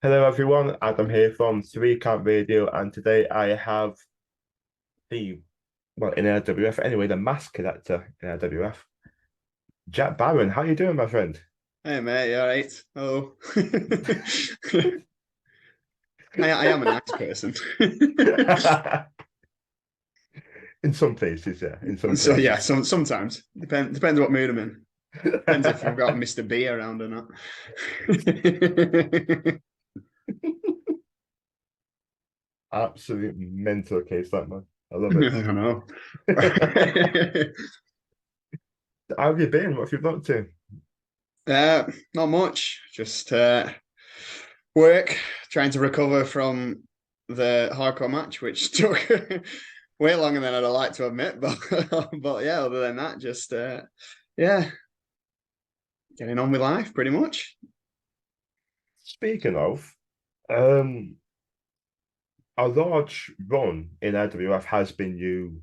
Hello everyone, Adam here from 3 Count Radio, and today I have the in LWF anyway, the mask collector in LWF, Jack Barron. How you doing, my friend? Hey mate, you all right? Oh, I am a nice person. In some places, yeah, in some So yeah, places. sometimes depends what mood I'm in. Depends if I've got Mr. B around or not. Absolute mental case, that man. I love I it. don't know. How have you been? What have you been up to? Not much. Just work, trying to recover from the hardcore match, which took way longer than I'd like to admit. But yeah, other than that, just yeah, getting on with life pretty much. Speaking of, um, a large run in LWF has been you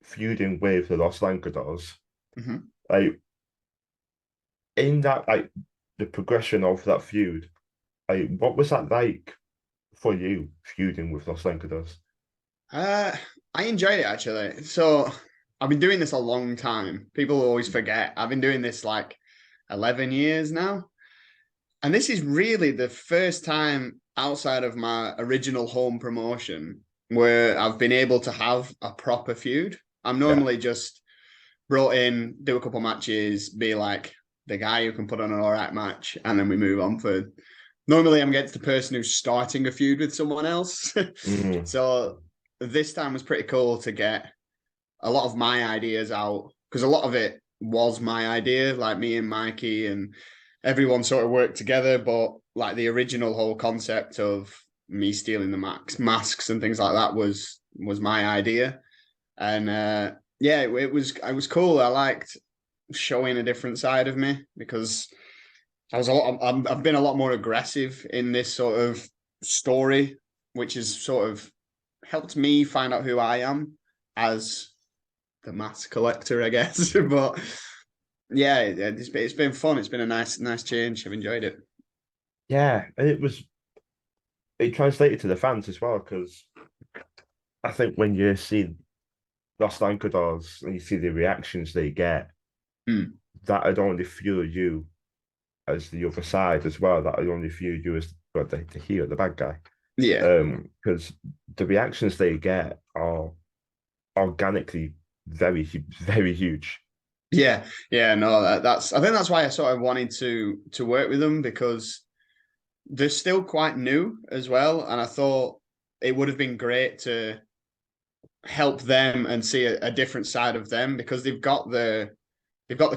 feuding with the Los Languedols. Mhm. Like in that, the progression of that feud, what was that like for you feuding with Los Languedols? Uh, I enjoyed it actually. So I've been doing this a long time. People always forget. I've been doing this like 11 years now. And this is really the first time outside of my original home promotion where I've been able to have a proper feud. I'm Yeah, normally just brought in, do a couple matches, be like the guy who can put on an all right match, and then we move on for. Normally, I'm against the person who's starting a feud with someone else. mm, So this time was pretty cool to get a lot of my ideas out because a lot of it was my idea, like me and Mikey and everyone sort of worked together. But like the original whole concept of me stealing the masks and things like that was my idea. And yeah, it was cool. I liked showing a different side of me because I was a lot. I've been a lot more aggressive in this sort of story, which has sort of helped me find out who I am as the mask collector, I guess. But yeah, it's been fun. It's been a nice change. I've enjoyed it. yeah, and it translated to the fans as well because I think when you see Los Languedols and you see the reactions they get, Mm. that would only fuel you as the other side as well. That would only fuel you as well, the hero, the bad guy. Yeah, Because the reactions they get are organically very huge. yeah. No, that's. I think that's why I sort of wanted to work with them because they're still quite new as well, and I thought it would have been great to help them and see a different side of them because they've got the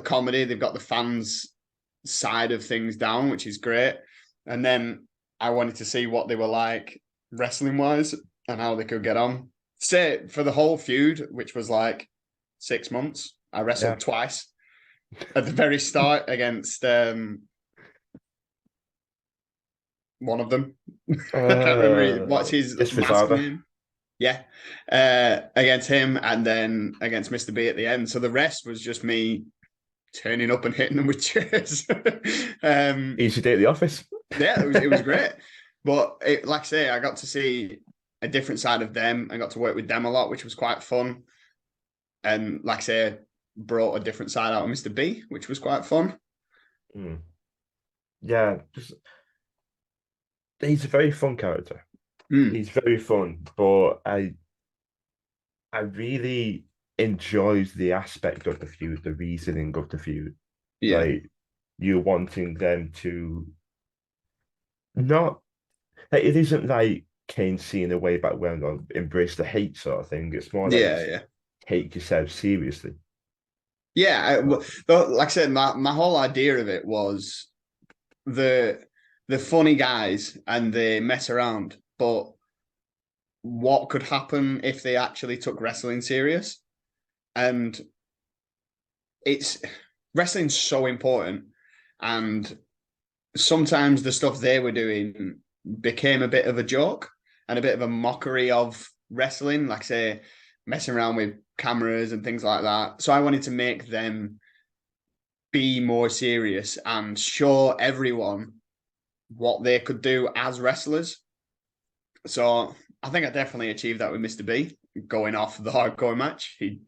comedy, they've got the fans side of things down, which is great. And then I wanted to see what they were like wrestling wise and how they could get on. Say for the whole feud, which was like 6 months, I Yeah. wrestled twice at the very start against one of them. I can't remember what's his mask Disfisada. name. Yeah, against him and then against Mr. B at the end. So the rest was just me turning up and hitting them with chairs. Easy day at the office. Yeah, it was great. But like I say, I got to see a different side of them. I got to work with them a lot, which was quite fun. And like I say, brought a different side out of Mr. B, which was quite fun. Mm. Yeah, just he's a very fun character. Mm, He's very fun, but I really enjoyed the aspect of the feud, the reasoning of the feud. yeah, Like you wanting them to not like it isn't like Kane seeing a way back when or embrace the hate sort of thing. It's more like yeah, yeah, take yourself seriously. yeah. Uh, Like I said, my whole idea of it was the the funny guys and they mess around, but what could happen if they actually took wrestling serious? And it's wrestling's so important, and sometimes the stuff they were doing became a bit of a joke and a bit of a mockery of wrestling, like say messing around with cameras and things like that. So I wanted to make them be more serious and show everyone what they could do as wrestlers. So I think I definitely achieved that with Mr. B going off the hardcore match. He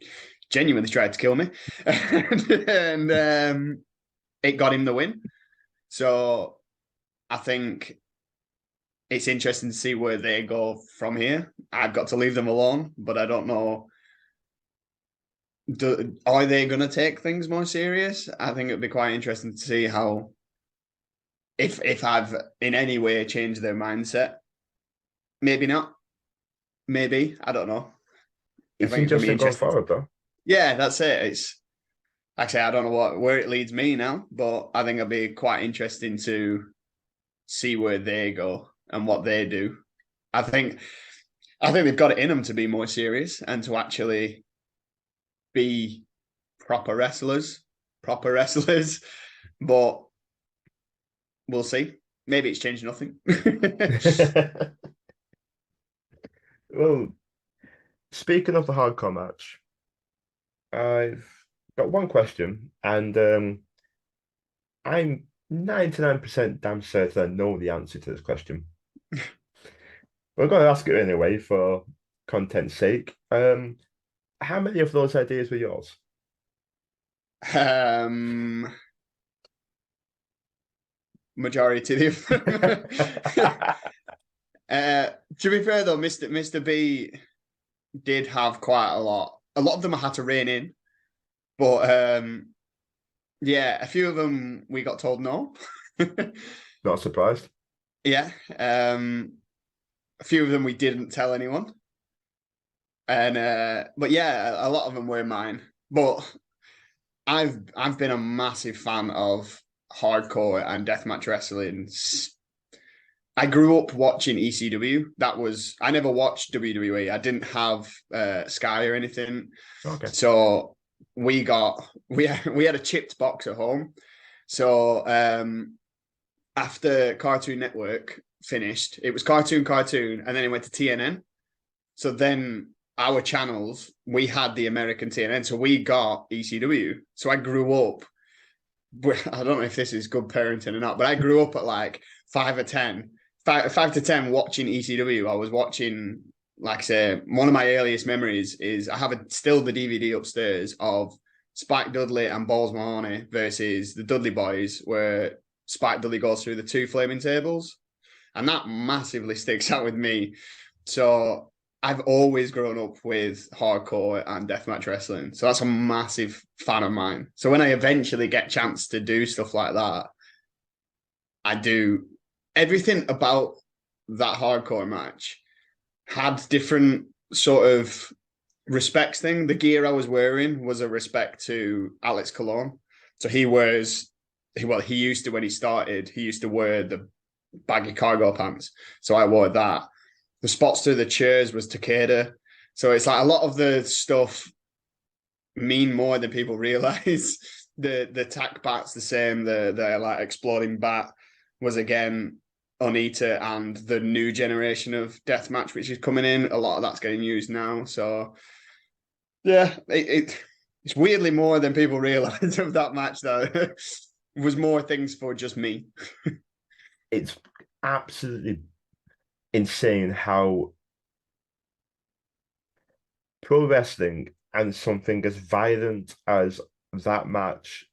genuinely tried to kill me, and it got him the win. So I think it's interesting to see where they go from here. I've got to leave them alone, but I don't know. Are they going to take things more serious? I think it'd be quite interesting to see how, if I've in any way changed their mindset. Maybe not. Maybe, I don't know. I It's think it's going to be interesting going interesting. forward, though. Yeah, that's it. It's actually, I don't know where it leads me now, but I think it'll be quite interesting to see where they go and what they do. I think they've got it in them to be more serious and to actually be proper wrestlers. But we'll see. Maybe it's changed nothing. Well, speaking of the hardcore match, I've got one question, and I'm 99% damn certain I know the answer to this question. We're going to ask it anyway for content's sake. How many of those ideas were yours? Majority of them. To be fair though, Mr. B did have quite a lot. A lot of them I had to rein in, but yeah, a few of them we got told no. Not surprised. Yeah, a few of them we didn't tell anyone, and but yeah, a lot of them were mine. But I've been a massive fan of hardcore and deathmatch wrestling. I grew up watching ECW. I never watched WWE. I didn't have Sky or anything. Okay. So we had a chipped box at home. So after Cartoon Network finished, it was Cartoon, and then it went to TNN. So then our channels, we had the American TNN. So we got ECW. So I grew up. I don't know if this is good parenting or not, but I grew up at like 5 or 10. 5 to 10 watching ECW. I was watching, like I say, one of my earliest memories is I have still the DVD upstairs of Spike Dudley and Balls Mahoney versus the Dudley Boys, where Spike Dudley goes through the 2 flaming tables. And that massively sticks out with me. So I've always grown up with hardcore and deathmatch wrestling. So that's a massive fan of mine. So when I eventually get a chance to do stuff like that, I do. Everything about that hardcore match had different sort of respects thing. The gear I was wearing was a respect to Alex Colon. So he used to, when he started, he used to wear the baggy cargo pants. So I wore that. The spots through the chairs was Takeda. So it's like a lot of the stuff mean more than people realize. The tack bat's the same. The like exploding bat was again Onita and the new generation of deathmatch, which is coming in. A lot of that's getting used now. So yeah, it's weirdly more than people realize of that match, though. It was more things for just me. It's absolutely insane how pro wrestling and something as violent as that match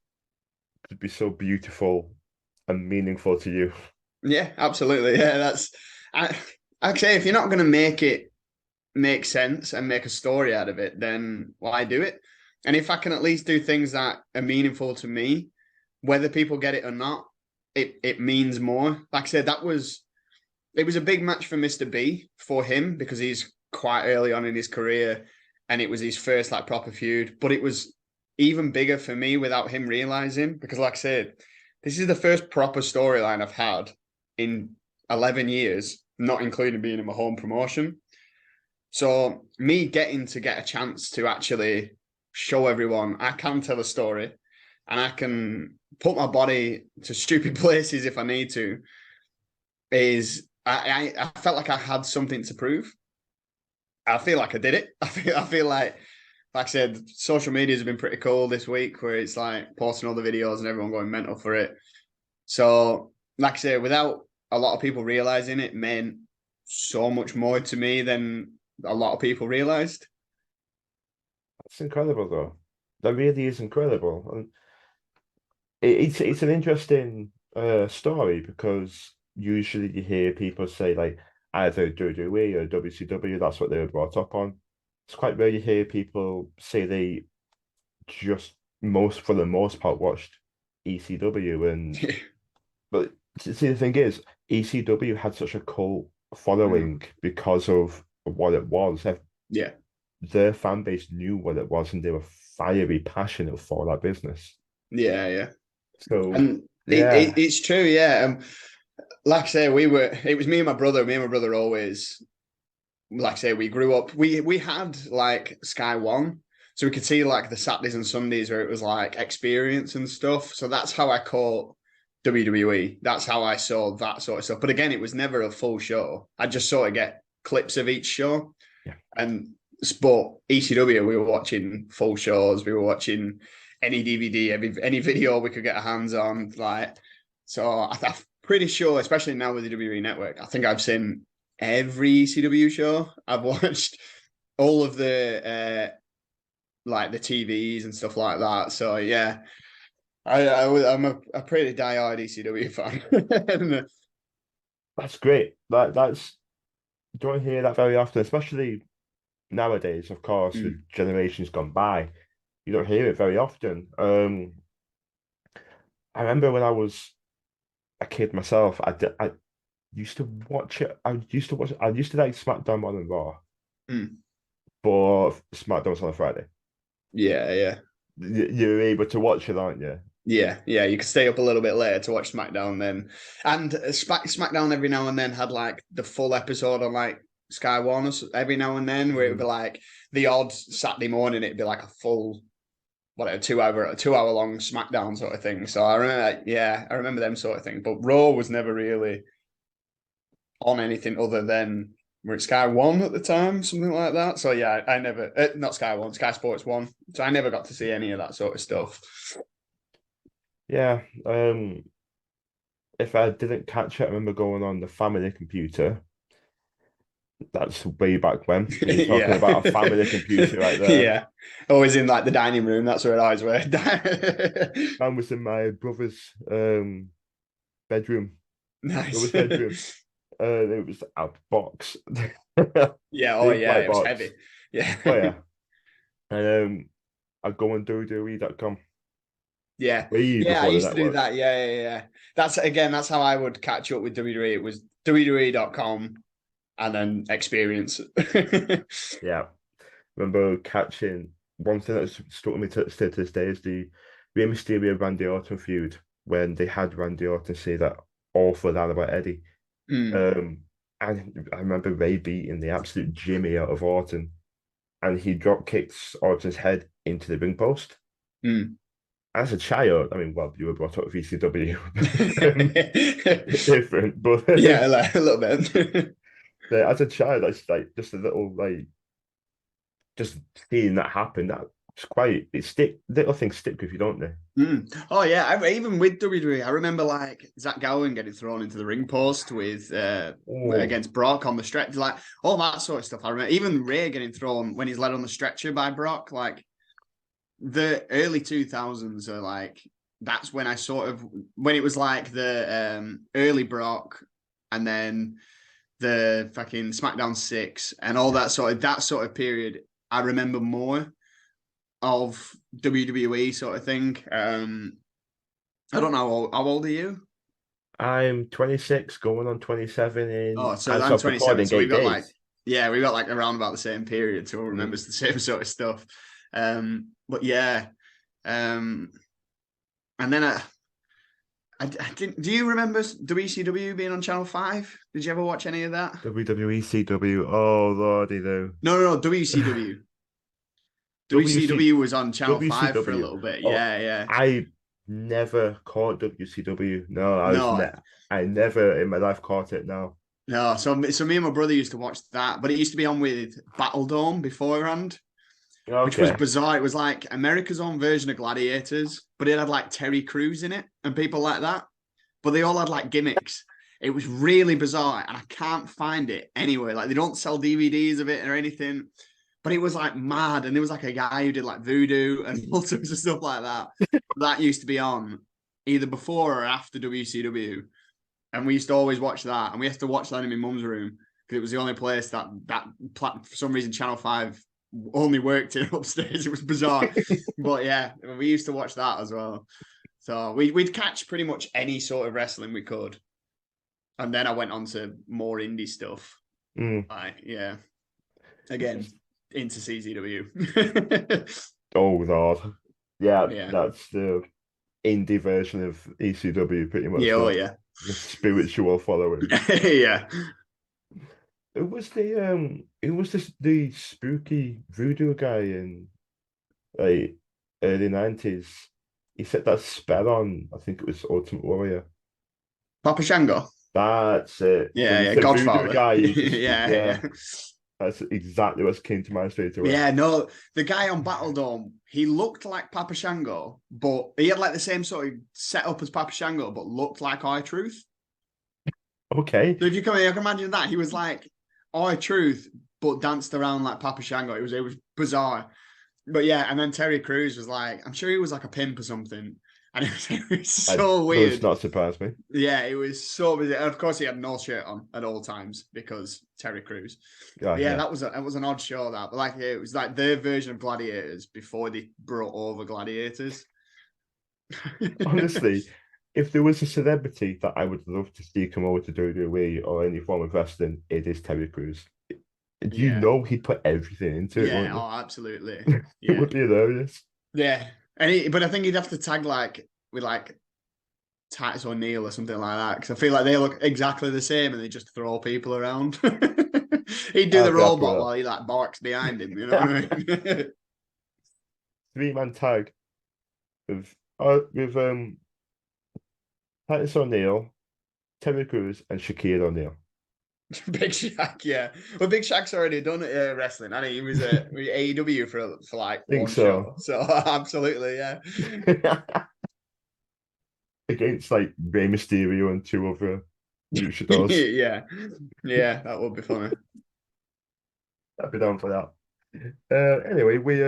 could be so beautiful and meaningful to you. Yeah, absolutely. Yeah, I'd say if you're not going to make it make sense and make a story out of it, then why do it? And if I can at least do things that are meaningful to me, whether people get it or not, it means more. Like I said, it was a big match for Mr. B for him because he's quite early on in his career and it was his first like proper feud. But it was even bigger for me without him realizing because, like I said, this is the first proper storyline I've had in 11 years, not including being in my home promotion. So me getting to get a chance to actually show everyone I can tell a story and I can put my body to stupid places if I need to is I felt like I had something to prove. I feel like I did it. I feel like I said, social media has been pretty cool this week where it's like posting all the videos and everyone going mental for it. So, like I say, without a lot of people realizing it meant so much more to me than a lot of people realized. It's incredible though. That really is incredible. And it's an interesting story because usually you hear people say like either WWE or WCW, that's what they were brought up on. It's quite rare you hear people say they just most for the most part watched ECW and but see the thing is ECW had such a cult Mm. following because of what it was. Yeah, Their fan base knew what it was and they were fiery, passionate for that business. yeah, yeah. So And yeah. it's true, yeah. Like I say, it was me and my brother. Me and my brother always, like I say, we grew up. We had like Sky One, so we could see like the Saturdays and Sundays where it was like experience and stuff. So that's how I caught WWE. That's how I saw that sort of stuff. But again, it was never a full show. I just sort of get clips of each show. Yeah. And but ECW, we were watching full shows. We were watching any DVD, any video we could get our hands on. Like, so I'm pretty sure, especially now with the WWE Network, I think I've seen every ECW show. I've watched all of the like the TVs and stuff like that. So yeah, I'm a pretty diehard ECW fan. That's great. That's don't hear that very often, especially nowadays, of course, with Mm, generations gone by. You don't hear it very often. I remember when I was a kid myself, I used to watch it. I used to like SmackDown more than Raw, mm. but SmackDown was on a Friday. Yeah, yeah. You're able to watch it, aren't you? Yeah, yeah, you could stay up a little bit later to watch SmackDown then. And SmackDown every now and then had like the full episode on like Sky One every now and then where it would be Mm. like the odd Saturday morning, it'd be like a full, whatever, 2 hour long SmackDown sort of thing. So I remember, yeah, I remember them sort of thing. But Raw was never really on anything other than were it Sky One at the time, something like that. So yeah, I never, not Sky One, Sky Sports One. So I never got to see any of that sort of stuff. Yeah. If I didn't catch it, I remember going on the family computer. That's way back when. You're talking Yeah. about a family computer right there. Yeah. Always in like the dining room. That's where I always were. Mine was in my brother's bedroom. Nice. Brother's bedroom. It was a box. Yeah. Oh, Big yeah. white It was box. heavy. Yeah. Oh yeah. And I'd go on WWE.com Yeah. way Yeah. I before the used to do network. that. Yeah. Yeah. Yeah. That's how I would catch up with WWE. It was WWE.com and then experience. Yeah. Remember catching one thing that's stuck with me still to this day is the Rey Mysterio Randy Orton feud when they had Randy Orton say that awful line about Eddie. Mm, Um, and I remember Ray beating the absolute Jimmy out of Orton, and he drop kicks Orton's head into the ring post. mm. As a child, I mean, well, you were brought up with ECW, different, but Yeah, like, a little bit. as a child, that's like just a little like just seeing that happen. That's quite it stick little things stick with you, don't they? Mm. Oh yeah, even with WWE, I remember like Zach Gowen getting thrown into the ring post with Oh, against Brock on the stretch, like all that sort of stuff. I remember even Ray getting thrown when he's led on the stretcher by Brock. Like the early 2000s are like that's when I sort of when it was like the early Brock and then the fucking SmackDown 6 and all yeah. that sort of period. I remember more of WWE sort of thing. I don't know how old are you? I'm 26, going on 27 Oh, in so as I'm of 27. recording So we've 8 got like days. yeah, we got like around about the same period, so we'll Mm. remember the same sort of stuff. But yeah, um, and then I didn't. Do you remember WCW being on Channel 5? Did you ever watch any of that? WWE, CW, oh lordy no. No, WCW. WC, WCW was on Channel 5 for a WCW. little bit. Oh, Yeah, yeah. I never caught WCW. No, No, I never in my life caught it. No. no. So me and my brother used to watch that, but it used to be on with Battle Dome beforehand, which was Okay. bizarre. It was like America's own version of Gladiators, but it had like Terry Crews in it and people like that. But they all had like gimmicks. It was really bizarre, and I can't find it anywhere. Like they don't sell DVDs of it or anything, but it was like mad. And there was like a guy who did like voodoo and all sorts of stuff like that. That used to be on either before or after WCW, and we used to always watch that. And we used to watch that in my mum's room because it was the only place that for some reason Channel 5 only worked in upstairs. It was bizarre, but yeah, we used to watch that as well. So we'd catch pretty much any sort of wrestling we could. And then I went on to more indie stuff. Like, yeah. Again, into CZW. Oh, God. Yeah, Yeah. that's the indie version of ECW, pretty much. Yeah, oh, yeah. The spiritual following. Yeah. It was the spooky voodoo guy in like early 90s. He set that spell on, I think it was Ultimate Warrior. Papa Shango. That's it. Yeah, yeah. The Godfather. voodoo guy. Yeah. That's exactly what came to mind straight away. Yeah, no, the guy on Battle Dome, he looked like Papa Shango, but he had like the same sort of setup as Papa Shango, but looked like R-Truth. Okay. So if you can imagine that, he was like R-Truth, but danced around like Papa Shango. It was bizarre. But yeah, and then Terry Crews was like, I'm sure he was like a pimp or something. And it was so weird. Does not surprise me. Yeah, it was so busy. And of course, he had no shirt on at all times because Terry Crews. Yeah, that was an odd show. That, but like, it was like their version of Gladiators before they brought over Gladiators. Honestly, if there was a celebrity that I would love to see come over to WWE or any form of wrestling, it is Terry Crews. You know he'd put everything into it. Yeah, oh, absolutely. It would be hilarious. Yeah, but I think he'd have to tag like with like Titus O'Neil or something like that, because I feel like they look exactly the same and they just throw people around. He'd do the robot while he like barks behind him. You know what I mean? 3-man tag with Titus O'Neil, Terry Crews, and Shaquille O'Neal. Big Shaq, yeah. Well, Big Shaq's already done wrestling. I mean, he was at AEW for like one show. So absolutely, yeah. Against like Rey Mysterio and 2 other luchadors. yeah, that would be funny. I'd be down for that. Anyway, we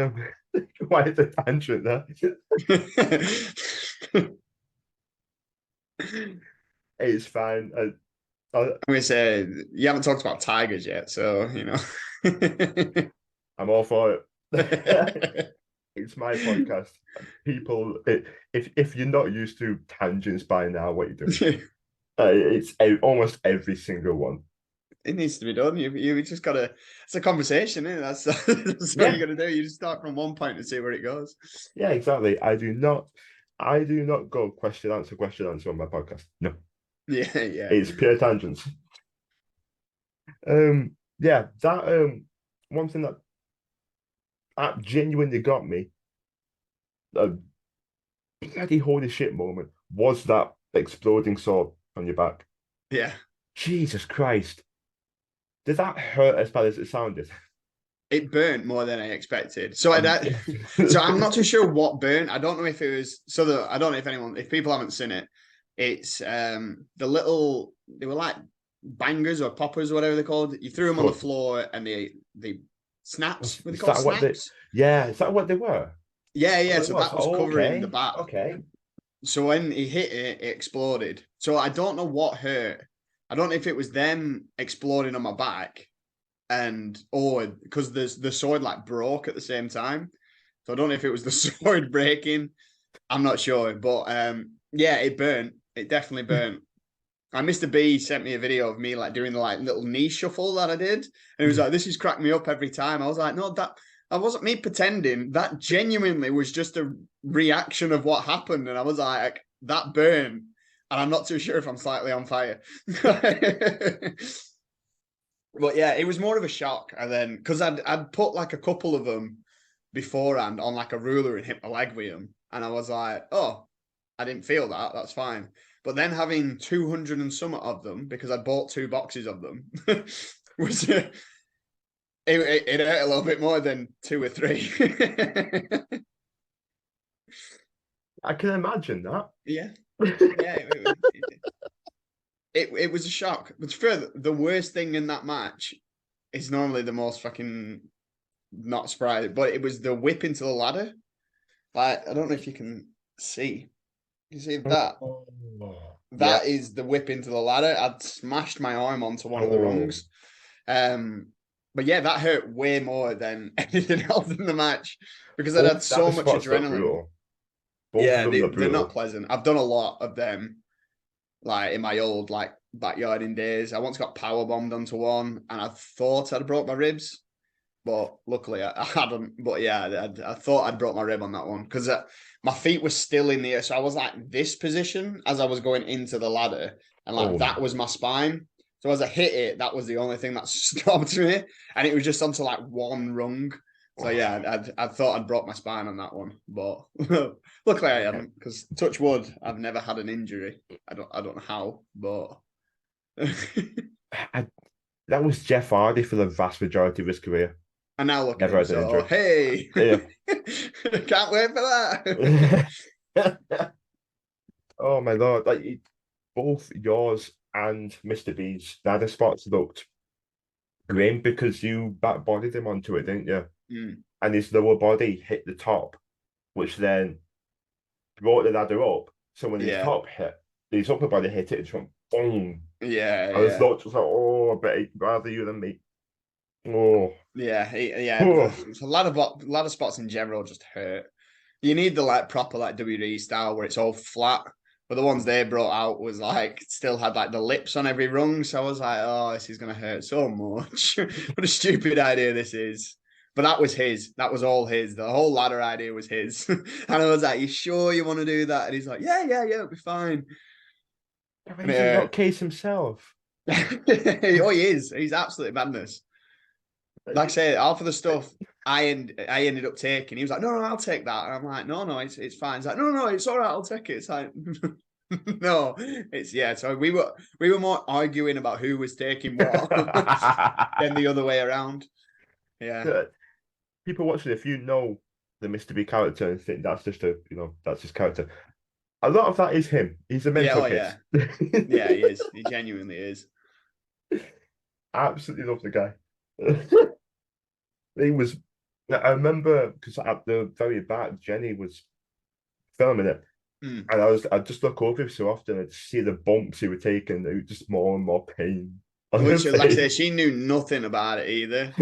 why is a tangent there? It's fine. I'm gonna say you haven't talked about tigers yet, so you know. I'm all for it. It's my podcast. People, if you're not used to tangents by now, what you doing? It's almost every single one. It needs to be done. You just gotta. It's a conversation, isn't it? That's what you're gonna do. You just start from one point and see where it goes. Yeah, exactly. I do not go question answer on my podcast. No. Yeah. It's pure tangents. Yeah, that one thing that genuinely got me a bloody holy shit moment was that exploding sword on your back. Yeah. Jesus Christ. Did that hurt as bad as it sounded? It burnt more than I expected. So so I'm not too sure what burnt. I don't know if it was I don't know if people haven't seen it. It's the little, they were like bangers or poppers or whatever they're called. You threw them on the floor and they snaps. What are they called? Snaps? Is that what they were? Yeah. So that was covering the back. Okay. So when he hit it, it exploded. So I don't know what hurt. I don't know if it was them exploding on my back or because the sword like broke at the same time. So I don't know if it was the sword breaking. I'm not sure. But yeah, it burnt. It definitely burnt. And Mr. B sent me a video of me like doing the like little knee shuffle that I did. And he was like, this has cracked me up every time. I was like, no, that wasn't me pretending. That genuinely was just a reaction of what happened. And I was like, that burned. And I'm not too sure if I'm slightly on fire. But yeah, it was more of a shock. And then, because I'd put like a couple of them beforehand on like a ruler and hit my leg with them. And I was like, oh, I didn't feel that. That's fine. But then having 200 and some of them, because I bought 2 boxes of them, was it hurt a little bit more than 2 or 3. I can imagine that. Yeah. Yeah. it was a shock. But further, the worst thing in that match is normally the most fucking not surprising, but it was the whip into the ladder. Like, I don't know if you can see. You see that? Oh, yeah. That is the whip into the ladder. I'd smashed my arm onto one of the Oh, rungs. But yeah, that hurt way more than anything else in the match because I'd both had so that much spots look adrenaline. brutal. Both of Yeah, them look they're not brutal. pleasant. I've done a lot of them, like in my old like backyarding days. I once got power bombed onto one, and I thought I'd broke my ribs, but luckily I hadn't. But yeah, I thought I'd broke my rib on that one because my feet were still in the air, so I was like this position as I was going into the ladder, and like Oh, that was my spine. So as I hit it, that was the only thing that stopped me, and it was just onto like one rung. So yeah, I thought I'd broke my spine on that one, but luckily I hadn't. Because touch wood, I've never had an injury. I don't know how, but I, that was Jeff Hardy for the vast majority of his career. and now look at Never him. had an So injury. hey, Yeah. can't wait for that. Oh my lord! Both yours and Mr. B's ladder spots looked great because you back bodied him onto it, didn't you? Mm, And his lower body hit the top, which then brought the ladder up. So when yeah, his upper body hit it, it just went boom. yeah, I was yeah. not just like, oh, I bet he'd rather you than me. Oh, Yeah. oh. A lot of spots in general just hurt. You need the like proper like WWE style where it's all flat. But the ones they brought out was like still had like the lips on every rung. So I was like, oh, this is gonna hurt so much. What a stupid idea this is. But that was his. That was all his. The whole ladder idea was his. And I was like, you sure you want to do that? And he's like, yeah, it'll be fine. I mean, And he's a nutcase himself. oh, he is. He's absolutely madness. Like I say, half of the stuff I ended up taking. He was like, no, I'll take that. And I'm like, no, it's fine. He's like, no, it's all right, I'll take it. It's like, no, it's yeah. So we were more arguing about who was taking what than the other way around. Yeah, People watching, if you know the Mr. B character and think that's his character. A lot of that is him. He's a yeah, mental oh case. yeah, yeah. He is. He genuinely is. Absolutely love the guy. He was. I remember because at the very back, Jenny was filming it, Mm. and I just look over him so often and see the bumps he was taking. It was just more and more pain on her Which, like I say, face. she knew nothing about it either.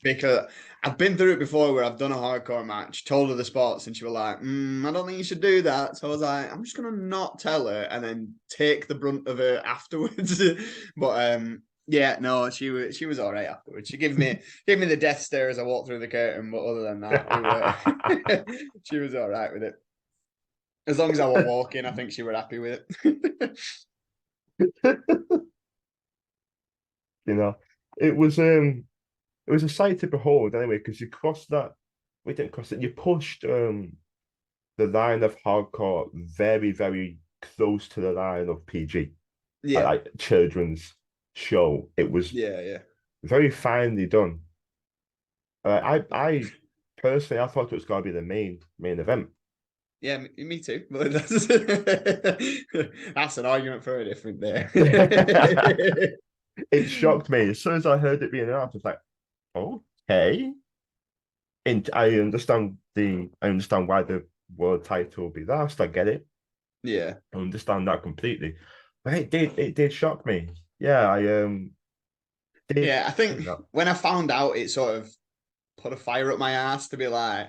Because I've been through it before where I've done a hardcore match, told her the spots, and she was like, I don't think you should do that. So I was like, I'm just gonna not tell her and then take the brunt of it afterwards. But yeah, no, she was all right afterwards. She gave me the death stare as I walked through the curtain, but other than that, we were she was all right with it. As long as I were walking, I think she were happy with it. You know, it was um it was a sight to behold anyway, because you crossed that we didn't cross it, you pushed the line of hardcore very, very close to the line of PG, Yeah, like children's show. It was yeah. very finely done. I personally I thought it was going to be the main event. Yeah, me too. But that's an argument for a different day. It shocked me as soon as I heard it being announced. I was like, okay. And I understand why the world title will be last. I get it. Yeah. I understand that completely. But it did shock me. Yeah, I did Yeah, I think think that. when I found out, it sort of put a fire up my ass to be like,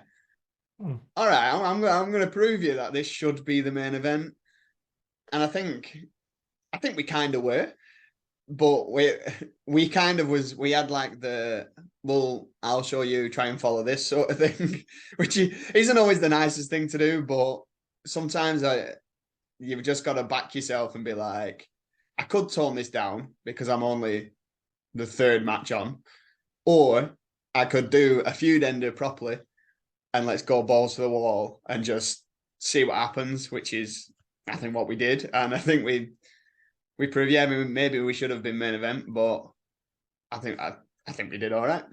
Hmm. all right, I'm going to prove you that this should be the main event. And I think we kind of were, but we kind of we had like well, I'll show you, try and follow this sort of thing, which isn't always the nicest thing to do, but sometimes you've just got to back yourself and be like, I could tone this down because I'm only the third match on, or I could do a feud ender properly and let's go balls to the wall and just see what happens, which is I think what we did, and I think we proved maybe we should have been main event, but I think we did all right.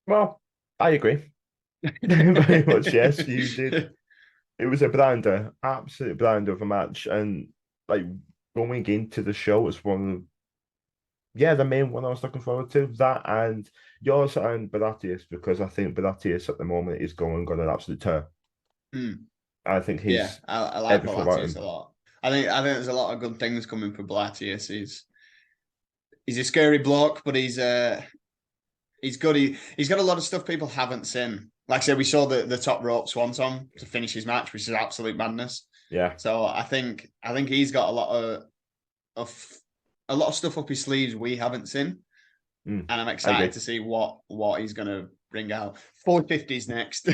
Well, I agree. Very much, yes, you did. It was a blinder, absolute blinder of a match. And like going into the show was one, yeah, the main one I was looking forward to. That and yours and Beratius, because I think Beratius at the moment is going on an absolute tear. Mm. I think Yeah, he's I like everything about Pilates him. a lot. I think there's a lot of good things coming for Pilates. He's a scary bloke, but he's good. He's got a lot of stuff people haven't seen. Like I said, we saw the top rope swanton to finish his match, which is absolute madness. Yeah. So I think he's got of a lot of stuff up his sleeves we haven't seen, and I'm I excited agree. to see what he's gonna bring out. 450s next.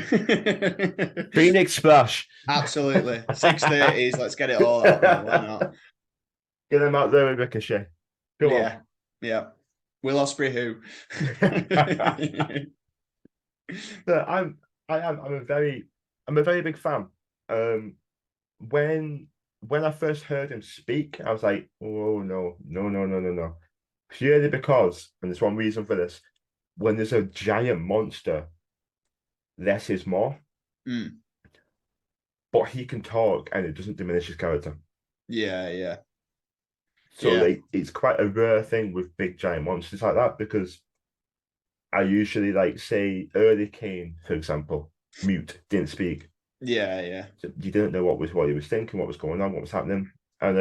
Phoenix Splash. Absolutely. 630s. Let's get it all out there. Why not? Get him out there with Ricochet. Come on. Yeah. Yeah. Will Osprey who? So I'm a very big fan. Um, when I first heard him speak, I was like, oh no, no, no, no, no, no. Purely because, and there's one reason for this, when there's a giant monster, less is more. Mm. But he can talk and it doesn't diminish his character. Yeah, yeah. So Yeah. like it's quite a rare thing with big giant monsters like that because I usually like say early Kane, for example, mute, didn't speak. Yeah, yeah. So you didn't know what he was thinking, what was going on, what was happening. And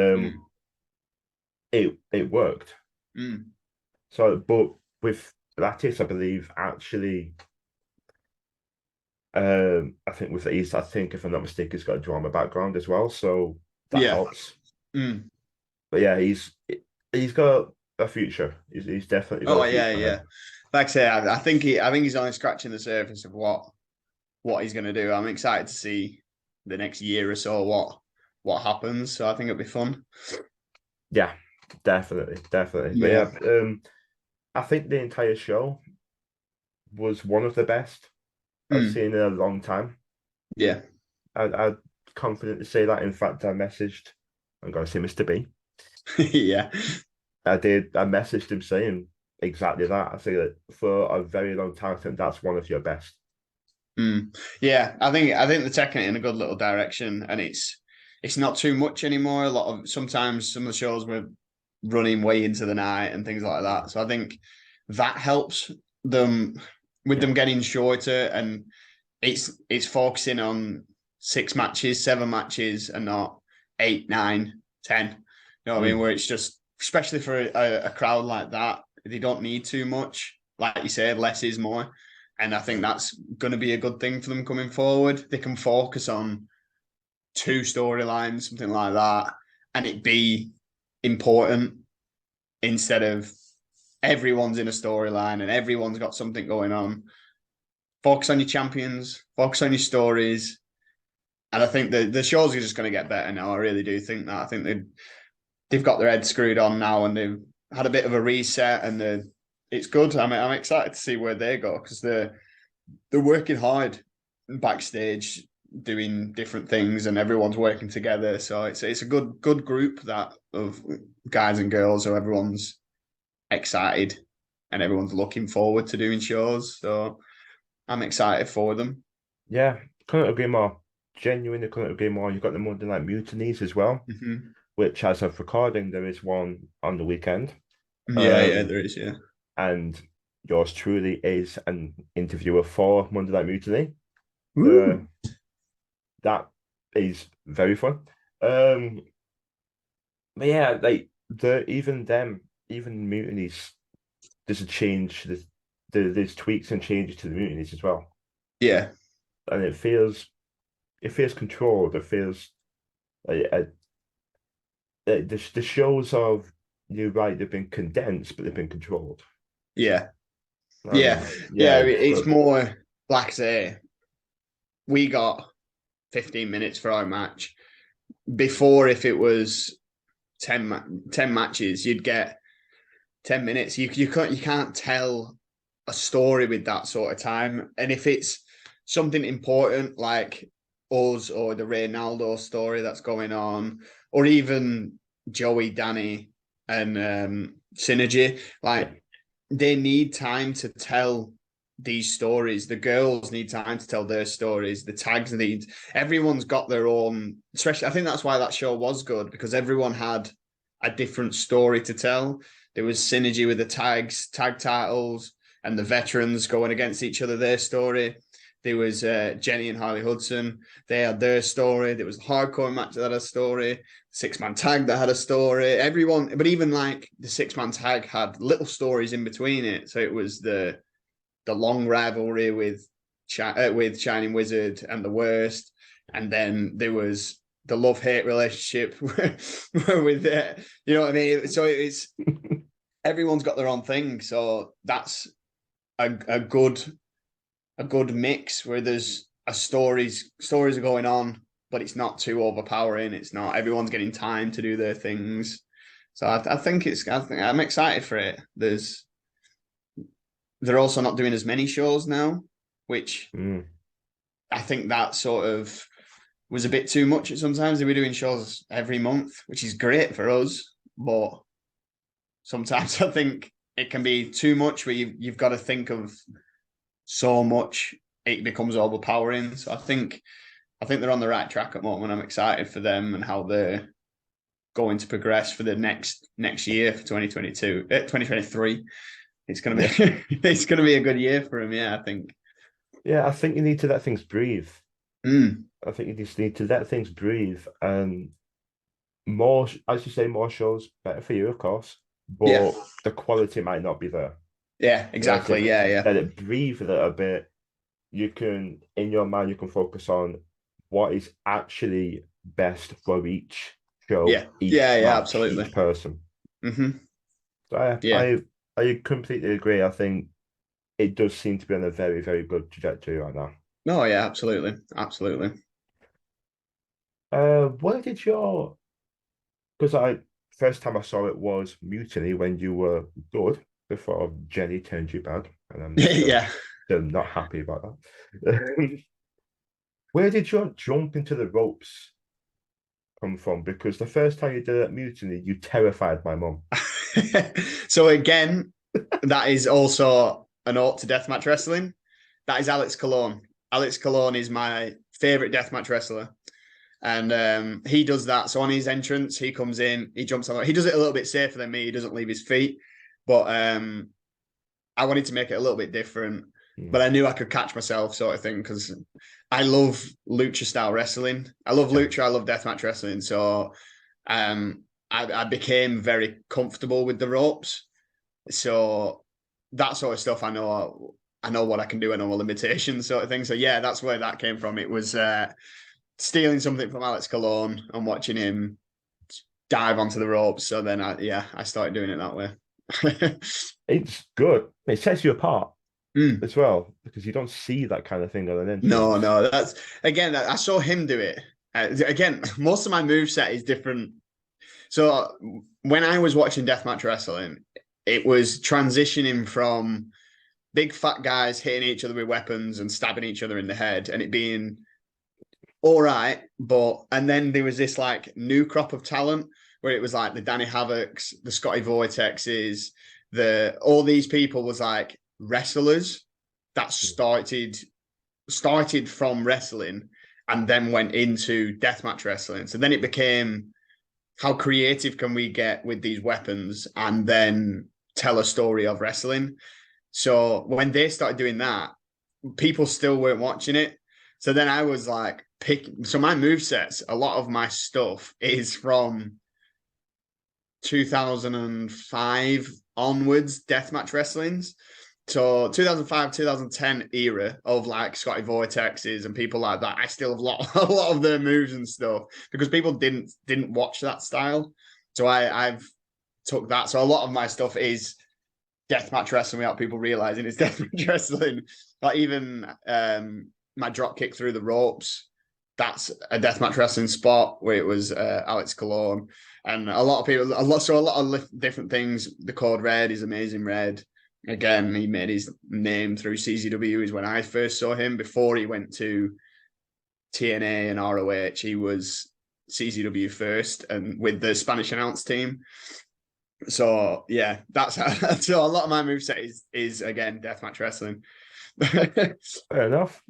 Mm. it worked. Mm. So but with Lattice, I believe actually I think with East, I think if I'm not mistaken, he's got a drama background as well. So that Yeah. helps. Mm. But yeah, he's got a future. He's definitely got Oh a yeah, future ahead. yeah. Like I say, I think he's only scratching the surface of what he's gonna do. I'm excited to see the next year or so what happens. So I think it'll be fun. Yeah, definitely, definitely. But Yeah. yeah, I think the entire show was one of the best I've Mm. seen in a long time. Yeah. I'd confidently say that. In fact, I'm going to say Mr. B. Yeah. I did. I messaged him saying exactly that. I say that for a very long time, I think that's one of your best. Mm. Yeah, I think they're taking it in a good little direction, and it's not too much anymore. A lot of sometimes some of the shows were running way into the night and things like that. So I think that helps them with Yeah. them getting shorter, and it's focusing on 6 matches, 7 matches, and not 8, 9, 10. You know what I mean? Mm. Where it's just especially for a crowd like that, they don't need too much. Like you said, less is more. And I think that's going to be a good thing for them coming forward. They can focus on 2 storylines, something like that, and it be important instead of everyone's in a storyline and everyone's got something going on. Focus on your champions, focus on your stories. And I think the shows are just going to get better now. I really do think that. I think they've got their heads screwed on now and they've had a bit of a reset and it's good. I'm excited to see where they go because they're working hard backstage doing different things and everyone's working together. So it's a good group that of guys and girls. So everyone's excited and everyone's looking forward to doing shows. So I'm excited for them. Yeah, couldn't agree more. Genuinely couldn't agree more. You've got the Monday Night Mutinies as well, Mm-hmm. which as of recording, there is one on the weekend. Yeah, yeah, Um, there is. Yeah. and yours truly is an interviewer for Monday Night Mutiny. The Woo. that is very fun. Um, but yeah, like even mutinies, there's a change. There's tweaks and changes to the mutinies as well, Yeah. and it feels controlled. It feels like the shows of you're right. They've been condensed, but they've been controlled. Yeah. Yeah. And yeah, Yeah. it's It's good. more like I say, we got 15 minutes for our match. Before, if it was 10 matches, you'd get 10 minutes. You can't tell a story with that sort of time. And if it's something important like us or the Reynaldo story that's going on, or even Joey, Danny, and Synergy, Yeah, like they need time to tell these stories. The girls need time to tell their stories. The tags need. Everyone's got their own. Especially, I think that's why that show was good because everyone had a different story to tell. There was synergy with the tag titles, and the veterans going against each other, their story. There was Jenny and Harley Hudson. They had their story. There was a hardcore match that had a story. Six-man tag that had a story. Everyone, but even like the six-man tag had little stories in between it. So it was the long rivalry with Shining Wizard and the Worst, and then there was the love-hate relationship with you know what I mean. So it's everyone's got their own thing. So that's a good mix where there's stories are going on, but it's not too overpowering. It's not everyone's getting time to do their things. So I think I'm excited for it. They're also not doing as many shows now, which I think that sort of was a bit too much at sometimes. They were doing shows every month, which is great for us, but sometimes I think it can be too much where you've got to think of so much it becomes overpowering. So I think they're on the right track at the moment. I'm excited for them and how they're going to progress for the next year for 2023. It's gonna be a good year for them. Yeah, I think. Yeah, I think you need to let things breathe. I think you just need to let things breathe, and more, as you say, more shows, better for you, of course, but the quality might not be there. Yeah, exactly. Yeah. Let it breathe a little bit. You can, in your mind, you can focus on what is actually best for each show, each match, absolutely, each person. So I completely agree. I think it does seem to be on a very, very good trajectory right now. Oh yeah, absolutely. Where did your because first time I saw it was Mutiny when you were good before Jenny turned you bad, and I'm still not happy about that. Where did your jump into the ropes come from? Because the first time you did it at Mutiny, you terrified my mum. So again, that is also an ode to deathmatch wrestling. That is Alex Colon. Alex Colon is my favorite deathmatch wrestler. And he does that. So on his entrance, he comes in, he jumps on. He does it a little bit safer than me. He doesn't leave his feet. But I wanted to make it a little bit different. But I knew I could catch myself, sort of thing, because I love lucha style wrestling. I love lucha. I love deathmatch wrestling. So I became very comfortable with the ropes. So that sort of stuff, I know what I can do. I know my limitations, sort of thing. So yeah, that's where that came from. It was stealing something from Alex Colon and watching him dive onto the ropes. So then I started doing it that way. It's good. It sets you apart as well, because you don't see that kind of thing on an entrance. No, that's again. I saw him do it. Again, most of my moveset is different. So when I was watching deathmatch wrestling, it was transitioning from big fat guys hitting each other with weapons and stabbing each other in the head, and it being all right, and then there was this like new crop of talent where it was like the Danny Havoc's, the Scotty Vortexes, all these people was like wrestlers that started from wrestling and then went into deathmatch wrestling. So then it became, how creative can we get with these weapons and then tell a story of wrestling? So when they started doing that, people still weren't watching it. So then I was like, so my movesets, a lot of my stuff is from 2005 onwards, deathmatch wrestlings. So 2005, 2010 era of like Scotty Vortexes and people like that, I still have a lot of their moves and stuff because people didn't watch that style. So I've took that. So a lot of my stuff is deathmatch wrestling without people realizing it's deathmatch wrestling. Like even my drop kick through the ropes, that's a deathmatch wrestling spot where it was Alex Colon. And a lot of different things. The Code Red is Amazing Red. Again, he made his name through CZW is when I first saw him. Before he went to TNA and ROH, he was CZW first and with the Spanish announce team. So yeah, that's so a lot of my moveset is again deathmatch wrestling. Fair enough.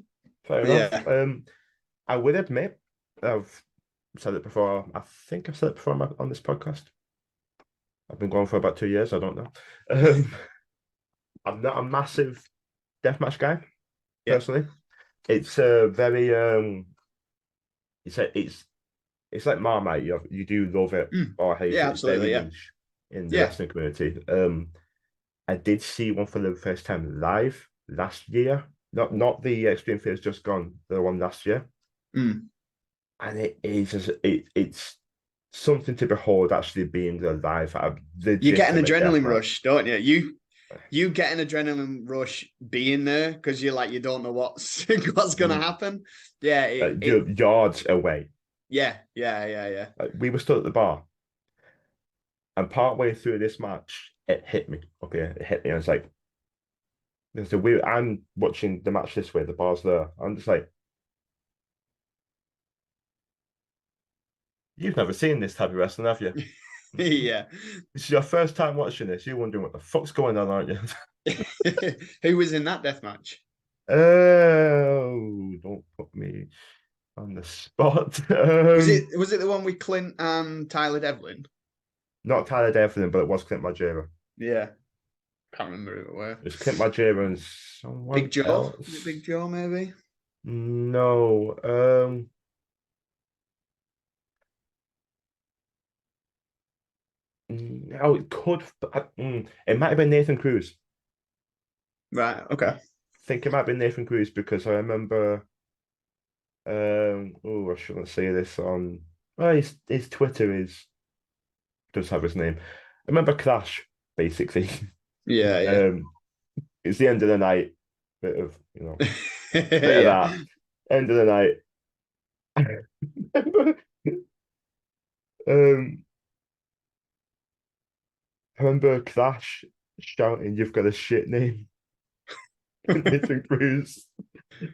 I would admit, I've said it before. I think I've said it before on this podcast. I've been going for about 2 years. I don't know. Um, I'm not a massive deathmatch guy Yeah. personally. It's a very it's like Marmite. You do love it Mm. or hate Yeah, it. It's very absolutely. Yeah. niche in the Yeah. wrestling community. I did see one for the first time live last year. Not the Extreme Fears just gone, the one last year. Mm. And it's something to behold actually being alive at a You get an legitimate death adrenaline match. rush, don't you? You get an adrenaline rush being there because you're like you don't know what's what's gonna Mm. happen. Yeah, You're yards away. yeah. Like, we were stood at the bar, and partway through this match, it hit me. Okay, it hit me. I was like, "There's a weird." I'm watching the match this way. The bar's there. I'm just like, "You've never seen this type of wrestling, have you? Yeah. This is your first time watching this. You're wondering what the fuck's going on, aren't you?" Who was in that death match? Oh, don't put me on the spot. Was it the one with Clint and Tyler Devlin? Not Tyler Devlin, but it was Clint Majera. Yeah, can't remember who it were. It's Clint Majera and Big someone Joe? Was it else. Big Joe maybe? No, no, it could. It might have been Nathan Cruz. Right. Okay. I think it might have been Nathan Cruz because I remember. Oh, I shouldn't say this on. Well, his Twitter is does have his name. I remember Clash basically. Yeah. Yeah. Um, it's the end of the night. Bit of bit of Yeah. that. End of the night. um, I remember Clash shouting, "You've got a shit name," Nathan Cruz,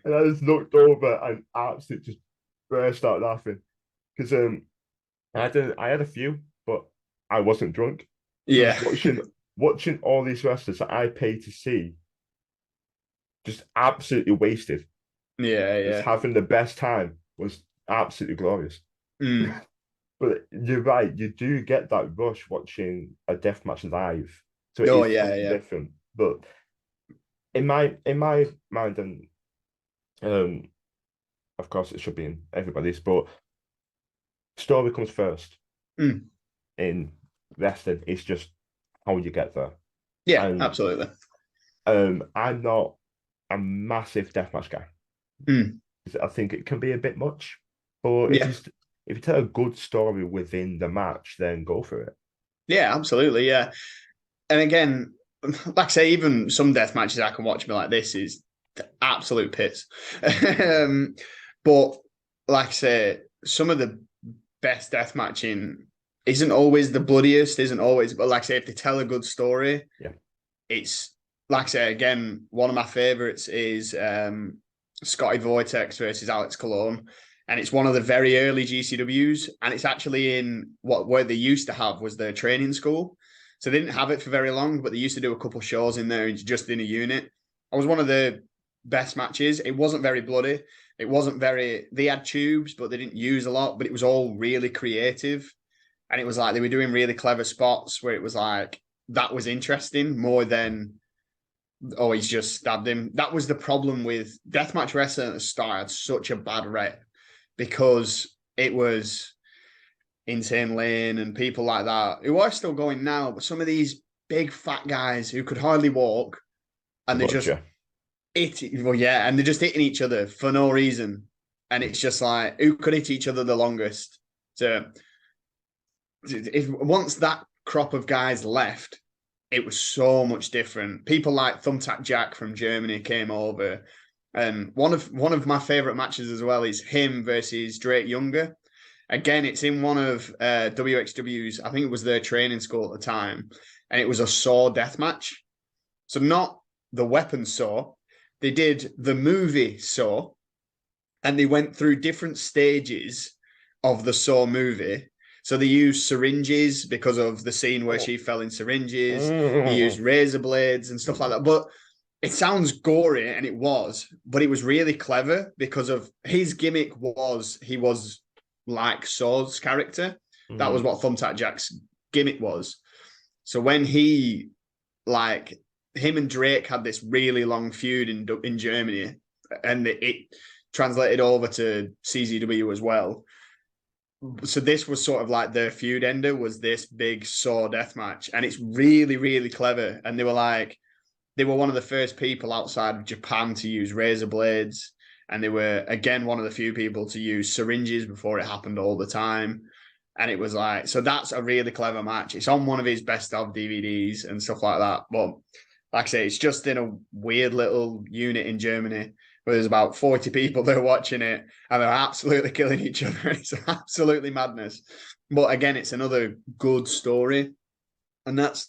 and I just looked over and absolutely just burst out laughing because I had a few, but I wasn't drunk, so Yeah. just watching all these wrestlers that I paid to see just absolutely wasted, Yeah. just Yeah. having the best time was absolutely glorious. Mm. But you're right, you do get that rush watching a deathmatch live, so it Oh is yeah. something Yeah. different. But in my mind, and um, of course, it should be in everybody's, but story comes first Mm. in wrestling. It's just how you get there. Yeah. And Absolutely. I'm not a massive deathmatch guy. Mm. I think it can be a bit much. But Yeah. if you tell a good story within the match, then go for it. Yeah. Absolutely. Yeah. And again, like I say, even some death matches I can watch me like this is the absolute piss. um, but like I say, some of the best death matching isn't always the bloodiest, isn't always, but like I say, if they tell a good story, Yeah. it's like I say again, one of my favorites is Scotty Vortex versus Alex Cologne. And it's one of the very early GCWs, and it's actually in where they used to have was their training school. So they didn't have it for very long, but they used to do a couple shows in there just in a unit. It was one of the best matches. It wasn't very bloody. It wasn't very. They had tubes, but they didn't use a lot. But it was all really creative, and it was like they were doing really clever spots where it was like that was interesting more than oh he's just stabbed him. That was the problem with deathmatch wrestling at the start. Had such a bad rep because it was Insane Lane and people like that who are still going now, but some of these big fat guys who could hardly walk The and they're just Butcher. and they're just hitting each other for no reason. And it's just like who could hit each other the longest. So if once that crop of guys left, it was so much different. People like Thumbtack Jack from Germany came over. And one of my favorite matches as well is him versus Drake Younger. Again, it's in one of WXW's, I think it was their training school at the time, and it was a saw death match. So not the weapon saw, they did the movie Saw, and they went through different stages of the Saw movie. So they used syringes because of the scene where Oh. she fell in syringes. They used razor blades and stuff like that. But it sounds gory, and it was, but it was really clever because of his gimmick was he was like Saw's character. That was what Thumbtack Jack's gimmick was. So when he, like, him and Drake had this really long feud in Germany, and it translated over to CZW as well. So this was sort of like their feud ender, was this big saw death match, and it's really, really clever. And they were one of the first people outside of Japan to use razor blades, and they were again one of the few people to use syringes before it happened all the time. And it was like, so that's a really clever match. It's on one of his best of DVDs and stuff like that. But like I say, it's just in a weird little unit in Germany where there's about 40 people that are watching it, and they're absolutely killing each other. It's absolutely madness. But again, it's another good story. And that's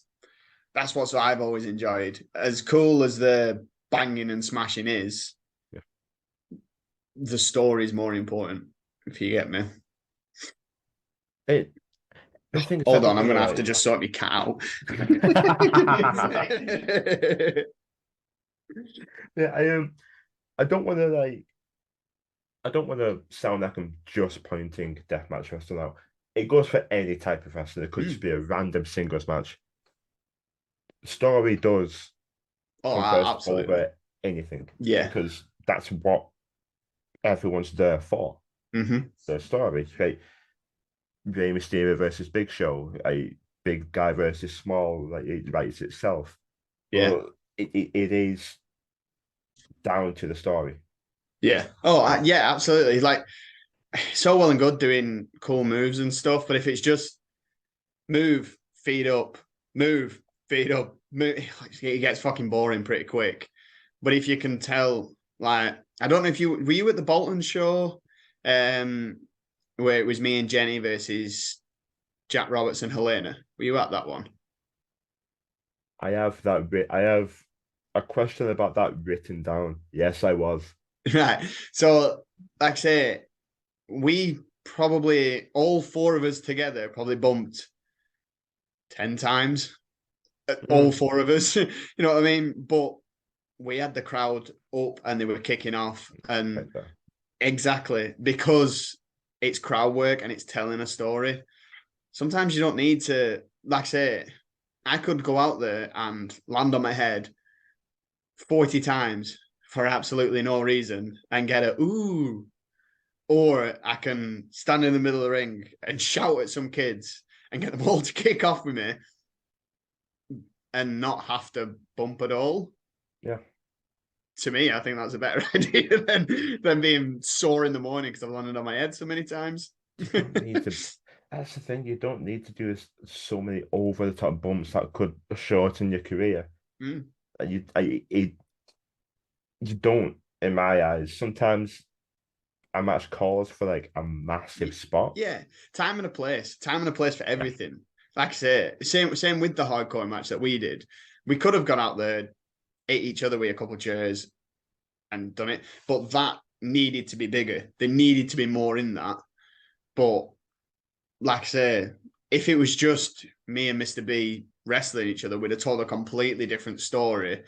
what I've always enjoyed. As cool as the banging and smashing is, Yeah. the story is more important, if you get me. The thing is, Hold on, I'm going to have to just sort my cat out. Yeah, I don't want to I don't want to sound like I'm just pointing deathmatch wrestling out. It goes for any type of wrestling. It could just be a random singles match. Story does come first Absolutely. over anything. Yeah. Because that's what everyone's there for. Mm-hmm. The story, right? Rey Mysterio versus Big Show, a big guy versus small, like it writes itself. Yeah. But it is down to the story. Yeah. Yeah, absolutely. Like, so well and good doing cool moves and stuff, but if it's just move, feed up, move, feed up, move, it gets fucking boring pretty quick. But if you can tell, like, I don't know if were you at the Bolton show, where it was me and Jenny versus Jack Roberts and Helena? Were you at that one? I have a question about that written down. Yes, I was. Right. So, like I say, we probably, all four of us together, probably bumped 10 times. All four of us. You know what I mean? But we had the crowd up and they were kicking off. And exactly, because it's crowd work and it's telling a story. Sometimes you don't need to, like I say, I could go out there and land on my head 40 times for absolutely no reason and get a ooh. Or I can stand in the middle of the ring and shout at some kids and get them all to kick off with me and not have to bump at all. Yeah. To me, I think that's a better idea than being sore in the morning because I've landed on my head so many times. That's the thing. You don't need to do so many over the top bumps that could shorten your career. Mm. You don't, in my eyes. Sometimes a match calls for like a massive spot. Yeah, time and a place for everything. Yeah. Like I say, same with the hardcore match that we did. We could have gone out there, ate each other with a couple of chairs, and done it, but that needed to be bigger. There needed to be more in that. But like I say, if it was just me and Mr. B wrestling each other, we'd have told a completely different story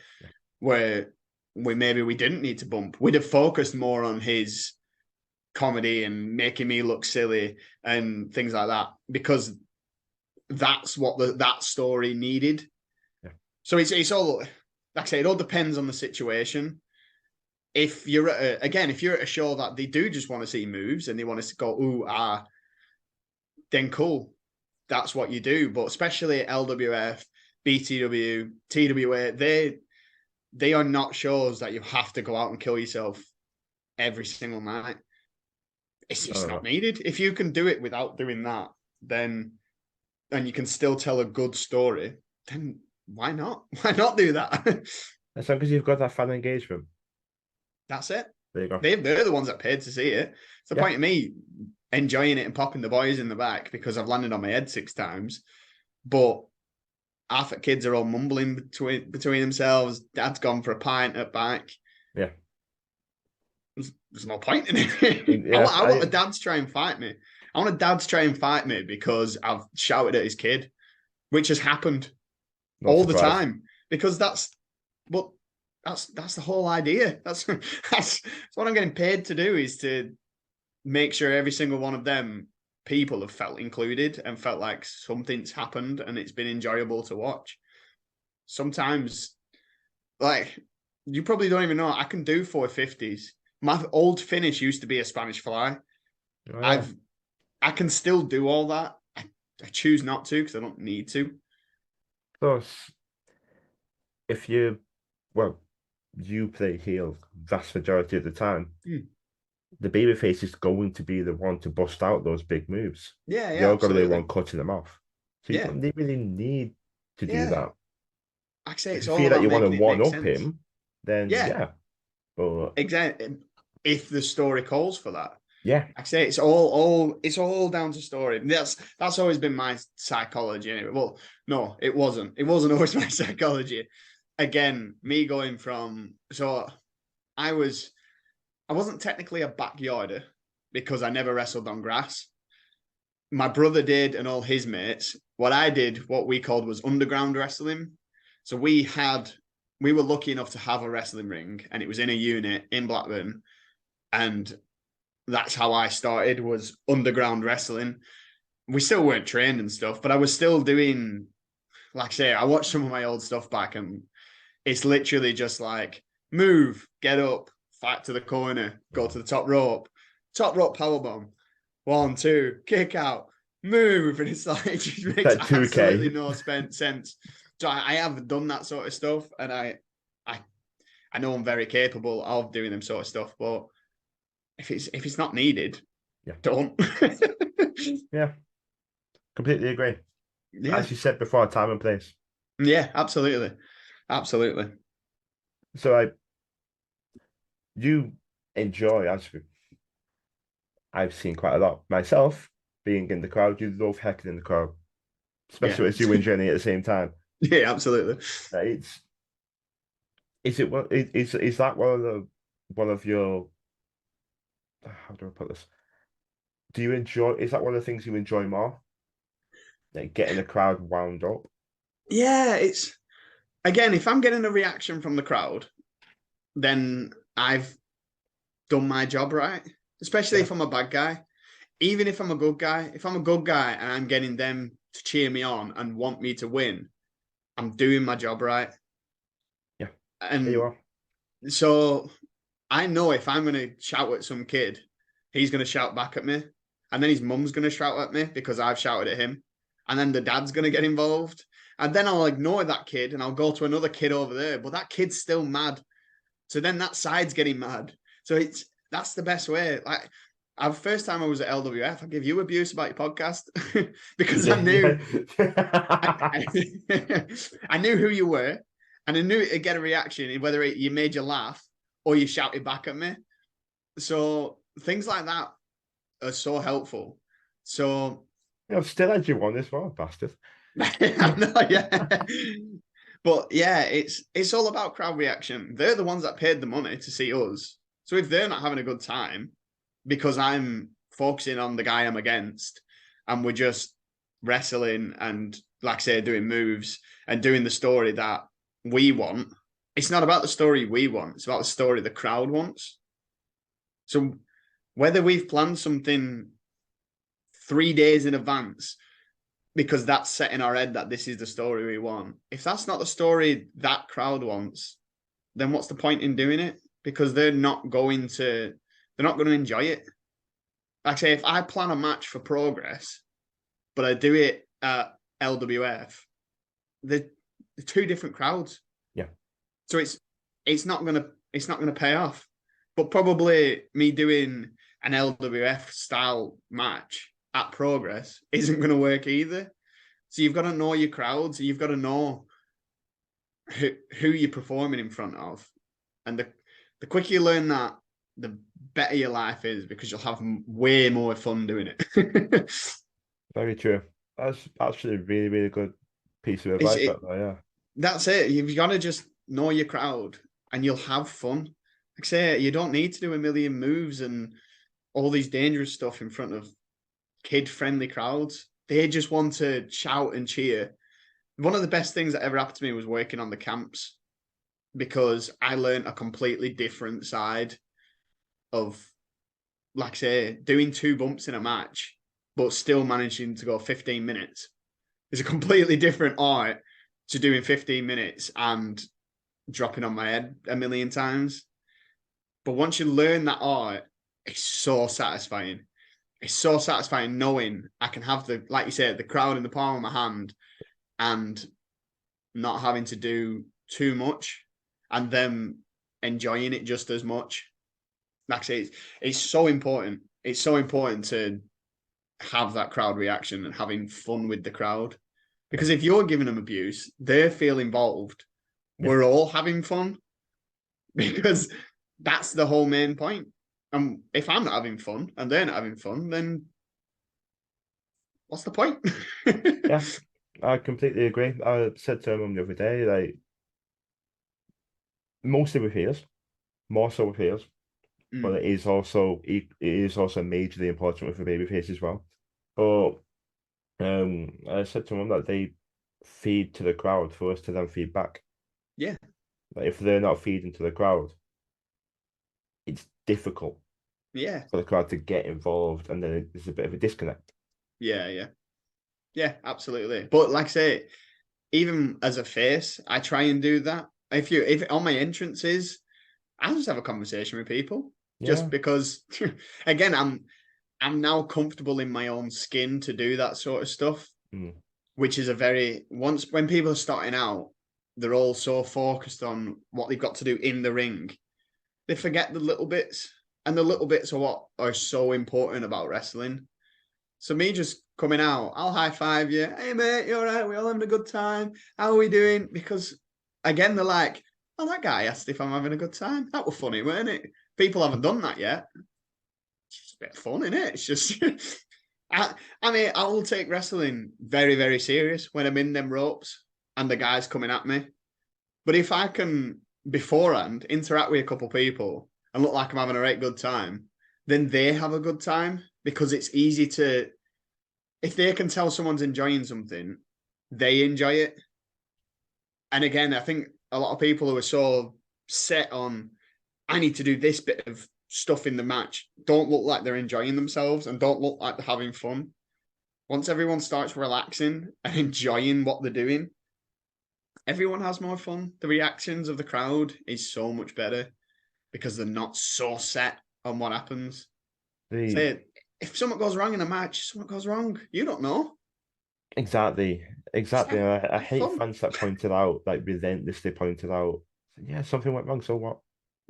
where we didn't need to bump. We'd have focused more on his comedy and making me look silly and things like that, because that's what that story needed. Yeah. So it's all, like I say, it all depends on the situation. If you're at if you're at a show that they do just want to see moves and they want to go ooh ah, then cool, that's what you do. But especially LWF, BTW, TWA, they are not shows that you have to go out and kill yourself every single night. It's just not needed. If you can do it without doing that, then, and you can still tell a good story, then why not? Why not do that? As long as you've got that fan engagement. That's it. There you go. They're the ones that paid to see it. It's the point of me enjoying it and popping the boys in the back because I've landed on my head 6 times. But half the kids are all mumbling between themselves. Dad's gone for a pint at back. Yeah. There's no point in it. Yeah, I want the dad to try and fight me. I want a dad to try and fight me because I've shouted at his kid, which has happened all the time. Because that's the whole idea. That's what I'm getting paid to do, is to make sure every single one of them people have felt included and felt like something's happened and it's been enjoyable to watch. Sometimes, like, you probably don't even know, I can do 450s. My old finish used to be a Spanish fly. Oh, yeah. I can still do all that. I choose not to because I don't need to. Plus, if you, well, you play heel vast majority of the time, Hmm. the babyface is going to be the one to bust out those big moves. Yeah, yeah, You're going to be the absolutely. one cutting them off. So you Yeah, don't really need to do yeah. that. Like I say, If it's you all feel that about you want to making it one make up sense. him, then Yeah, yeah. But exactly. If the story calls for that. yeah, Like I say it's all down to story. That's always been my psychology anyway. Well, no, it wasn't. It wasn't always my psychology. Again, me going from I was I wasn't technically a backyarder because I never wrestled on grass. My brother did and all his mates. What I did, what we called was underground wrestling. So we were lucky enough to have a wrestling ring and it was in a unit in Blackburn. And that's how I started was underground wrestling. We still weren't trained and stuff, but I was still doing, like I say, I watched some of my old stuff back and it's literally just like move, get up, fight to the corner, go to the top rope powerbomb, 1, 2, kick out, move, and it's like it just makes that absolutely 2K. no sense. So I have done that sort of stuff, and I I know I'm very capable of doing them sort of stuff, but if it's not needed, Yeah, don't. yeah, completely agree. Yeah, As you said before, time and place. yeah, absolutely, absolutely. So you enjoy, as I've seen quite a lot myself, being in the crowd. You love heckling the crowd, Yeah, especially as you and Jenny at the same time. yeah, absolutely. It's is it what is that one of your how do I put this? Do you enjoy? Is that one of the things you enjoy more? Like getting the crowd wound up? Yeah, it's again, if I'm getting a reaction from the crowd, then I've done my job right. Especially Yeah, if I'm a bad guy. Even if I'm a good guy, if I'm a good guy and I'm getting them to cheer me on and want me to win, I'm doing my job right. yeah. There you And are. so I know if I'm going to shout at some kid, he's going to shout back at me. And then his mum's going to shout at me because I've shouted at him. And then the dad's going to get involved. And then I'll ignore that kid and I'll go to another kid over there. But that kid's still mad. So then that side's getting mad. So that's the best way. Like first time I was at LWF, I gave you abuse about your podcast because I knew Yeah. I, I knew who you were, and I knew it'd get a reaction whether you made you laugh or you shouted back at me. So things like that are so helpful. So I've still had you on as well, bastard. I know, yeah. But yeah, it's all about crowd reaction. They're the ones that paid the money to see us. So if they're not having a good time because I'm focusing on the guy I'm against and we're just wrestling and like I say, doing moves and doing the story that we want, it's not about the story we want, it's about the story the crowd wants. So whether we've planned something 3 days in advance because that's set in our head that this is the story we want. If that's not the story that crowd wants, then what's the point in doing it? Because they're not going to enjoy it. Like I say, if I plan a match for Progress, but I do it at LWF, they're two different crowds. Yeah. So it's not gonna pay off. But probably me doing an LWF style match at Progress isn't gonna work either. So you've got to know your crowds. You've got to know who you're performing in front of, and the quicker you learn that, the better your life is because you'll have way more fun doing it. Very true. That's actually a really, really good piece of it's advice, it. that though, yeah. That's it. You've got to just know your crowd, and you'll have fun. Like I say, you don't need to do a million moves and all these dangerous stuff in front of kid-friendly crowds. They just want to shout and cheer. One of the best things that ever happened to me was working on the camps because I learned a completely different side of, like I say, doing two bumps in a match but still managing to go 15 minutes is a completely different art to doing 15 minutes and dropping on my head a million times. But once you learn that art, it's so satisfying. It's so satisfying knowing I can have the, like you said, the crowd in the palm of my hand and not having to do too much and them enjoying it just as much. Like I say, it's so important. It's so important to have that crowd reaction and having fun with the crowd. Because if you're giving them abuse, they feel involved. Yeah. We're all having fun because that's the whole main point. And if I'm not having fun and they're not having fun, then what's the point? Yeah, I completely agree. I said to him the other day, like mostly with heels, more so with heels, but it is also majorly important with a baby face as well. But I said to him that they feed to the crowd for us to then feed back. Yeah. Like if they're not feeding to the crowd, it's difficult Yeah. for the crowd to get involved, and then there's a bit of a disconnect. Yeah. Yeah. Yeah. Absolutely. But like I say, even as a face, I try and do that. If on my entrances, I'll just have a conversation with people Yeah. just because again, I'm now comfortable in my own skin to do that sort of stuff, Mm. which is a very once when people are starting out, they're all so focused on what they've got to do in the ring. They forget the little bits. And the little bits are what are so important about wrestling. So me just coming out, I'll high five you. Hey mate, you all right? We all having a good time. How are we doing? Because again, they're like, oh, that guy asked if I'm having a good time. That was funny, weren't it? People haven't done that yet. It's just a bit of fun, isn't it? It's just I mean, I will take wrestling very, very serious when I'm in them ropes and the guy's coming at me. But if I can beforehand interact with a couple people and look like I'm having a right good time, then they have a good time because it's easy to, if they can tell someone's enjoying something, they enjoy it. And again, I think a lot of people who are so set on, I need to do this bit of stuff in the match, don't look like they're enjoying themselves and don't look like they're having fun. Once everyone starts relaxing and enjoying what they're doing, everyone has more fun. The reactions of the crowd is so much better because they're not so set on what happens. The Say, if something goes wrong in a match, something goes wrong. You don't know. Exactly, Just exactly. And I have hate fun. fans that pointed out, like relentlessly pointed out, yeah, something went wrong. So what?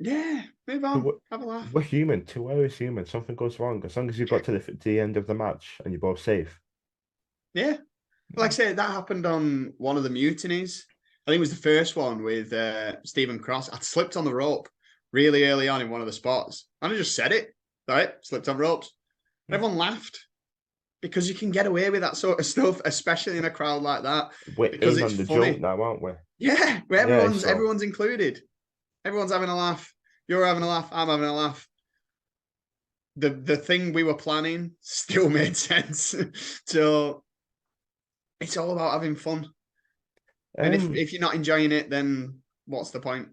Yeah, move So on. what? Have a laugh. We're human. 2 is human. Something goes wrong. As long as you got to the end of the match and you're both safe. Yeah. Like I said, that happened on one of the mutinies. I think it was the first one with Stephen Cross. I slipped on the rope really early on in one of the spots. And I just said it. Right? Slipped on ropes. Everyone laughed because you can get away with that sort of stuff, especially in a crowd like that, We're because in it's on the joke funny. now, aren't we? Yeah, where Yeah. everyone's included. Everyone's having a laugh. You're having a laugh. I'm having a laugh. The thing we were planning still made sense. So it's all about having fun. And Um, if you're not enjoying it, then what's the point?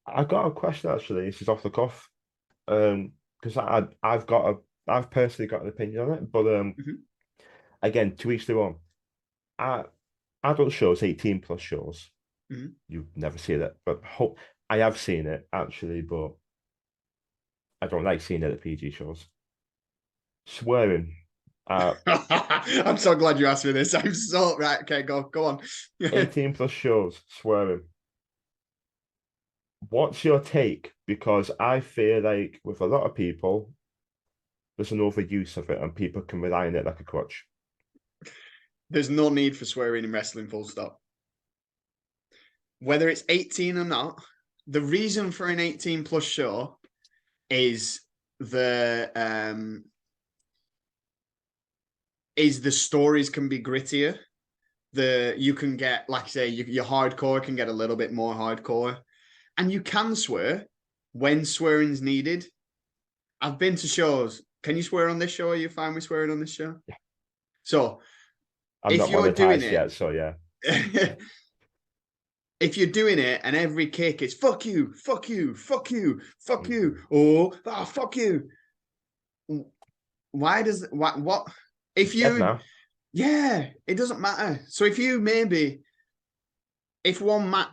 I got a question actually. This is off the cuff. Because I've personally got an opinion on it, but Mhm. again, to each their own. Uh, Adult shows, 18 plus shows. Mhm. You never see that, but I have seen it actually, but I don't like seeing it at PG shows. Swearing, uh, I'm so glad you asked me this. I'm so right. Okay, go on. 18 plus shows, swearing. What's your take? Because I feel like with a lot of people, there's an overuse of it and people can rely on it like a crutch. There's no need for swearing in wrestling, full stop. Whether it's 18 or not, the reason for an 18 plus show is the stories can be grittier. You can get, like I say, your hardcore can get a little bit more hardcore, and you can swear when swearing's needed. I've been to shows. Can you swear on this show? Are you fine with swearing on this show? Yeah. So I'm if not you're doing monetized it, yet, so yeah. if you're doing it and every kick is fuck you, fuck you, fuck you, fuck Mm. you, or fuck you, why does what if Dead you now. yeah, it doesn't matter. So if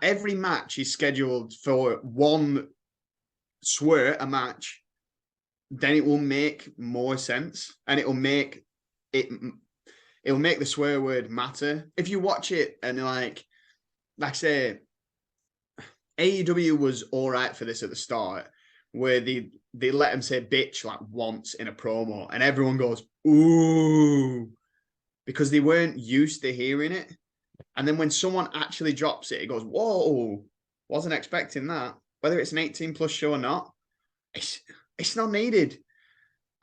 every match is scheduled for one swear a match, then it will make more sense and it it'll make the swear word matter. If you watch it and like I say, AEW was all right for this at the start, where they let him say bitch like once in a promo, and everyone goes ooh because they weren't used to hearing it. And then when someone actually drops it, it goes whoa, wasn't expecting that. Whether it's an 18 plus show or not, it's it's not needed.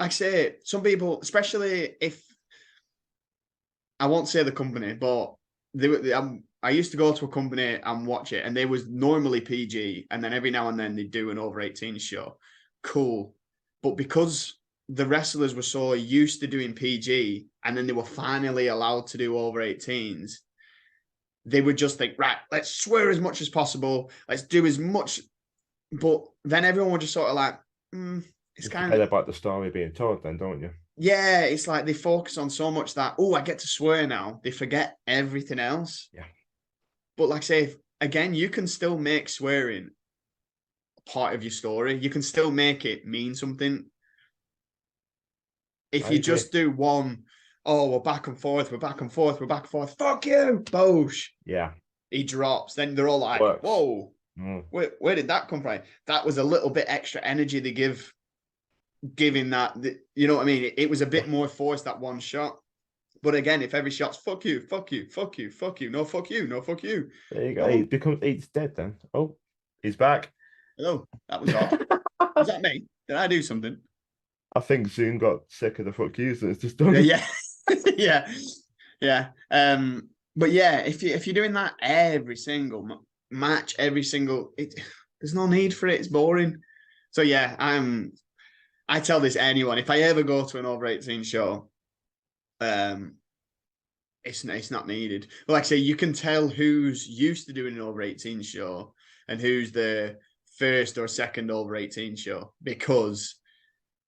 Like I say, some people, especially if I won't say the company, but I used to go to a company and watch it, and they was normally PG, and then every now and then they do an over 18 show. Cool. But because the wrestlers were so used to doing PG, and then they were finally allowed to do over 18s, they would just think, right, let's swear as much as possible, let's do as much. But then everyone would just sort of like, it's You kind forget of, about the story being told, then, don't you? yeah, it's like they focus on so much that, oh, I get to swear now. They forget everything else. Yeah, But like I say, again, you can still make swearing part of your story. You can still make it mean something. If I you agree. just do one, oh, we're back and forth, we're back and forth, we're back and forth, fuck you, Bosh. Yeah, He drops. Then they're all like, works. whoa, Mm. where did that come from? That was a little bit extra energy they giving that, you know what I mean? It was a Yeah, bit more forced that one shot. But again, if every shot's fuck you, fuck you, fuck you, fuck you, no fuck you, no fuck you. there you go. He No, becomes he's dead then. Oh, he's back. hello, that was odd. Was that me? Did I do something? I think Zoom got sick of the fuck yous and it's just done. Yeah, yeah, yeah. But yeah, if you're doing that every single match, there's no need for it. It's boring. So yeah, I tell this anyone if I ever go to an over 18 show, um, it's not needed. But like I say, you can tell who's used to doing an over 18 show and who's the first or second over 18 show because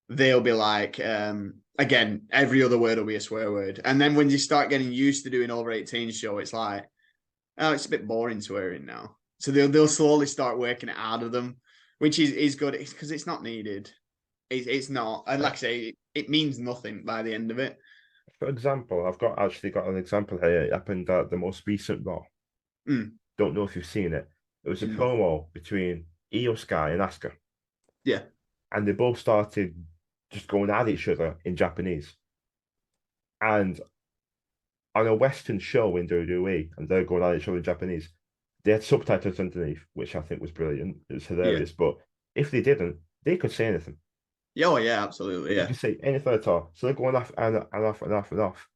they'll be like, again, every other word will be a swear word. And then when you start getting used to doing over 18 show, it's like, oh, it's a bit boring swearing now. So they'll slowly start working it out of them, which is good because it's not needed. It's not. And like I say, it means nothing by the end of it. For example, I've got an example here. It happened at the most recent Raw. Mm, Don't know if you've seen it. It was a no. promo between Io Sky and Asuka, Yeah. and they both started just going at each other in Japanese. And on a Western show in WWE, and they're going at each other in Japanese, they had subtitles underneath, which I think was brilliant. It was Yeah. hilarious. But if they didn't, they could say anything. Oh, yeah, absolutely. They Yeah. could say anything at all. So they're going off and off and off and off.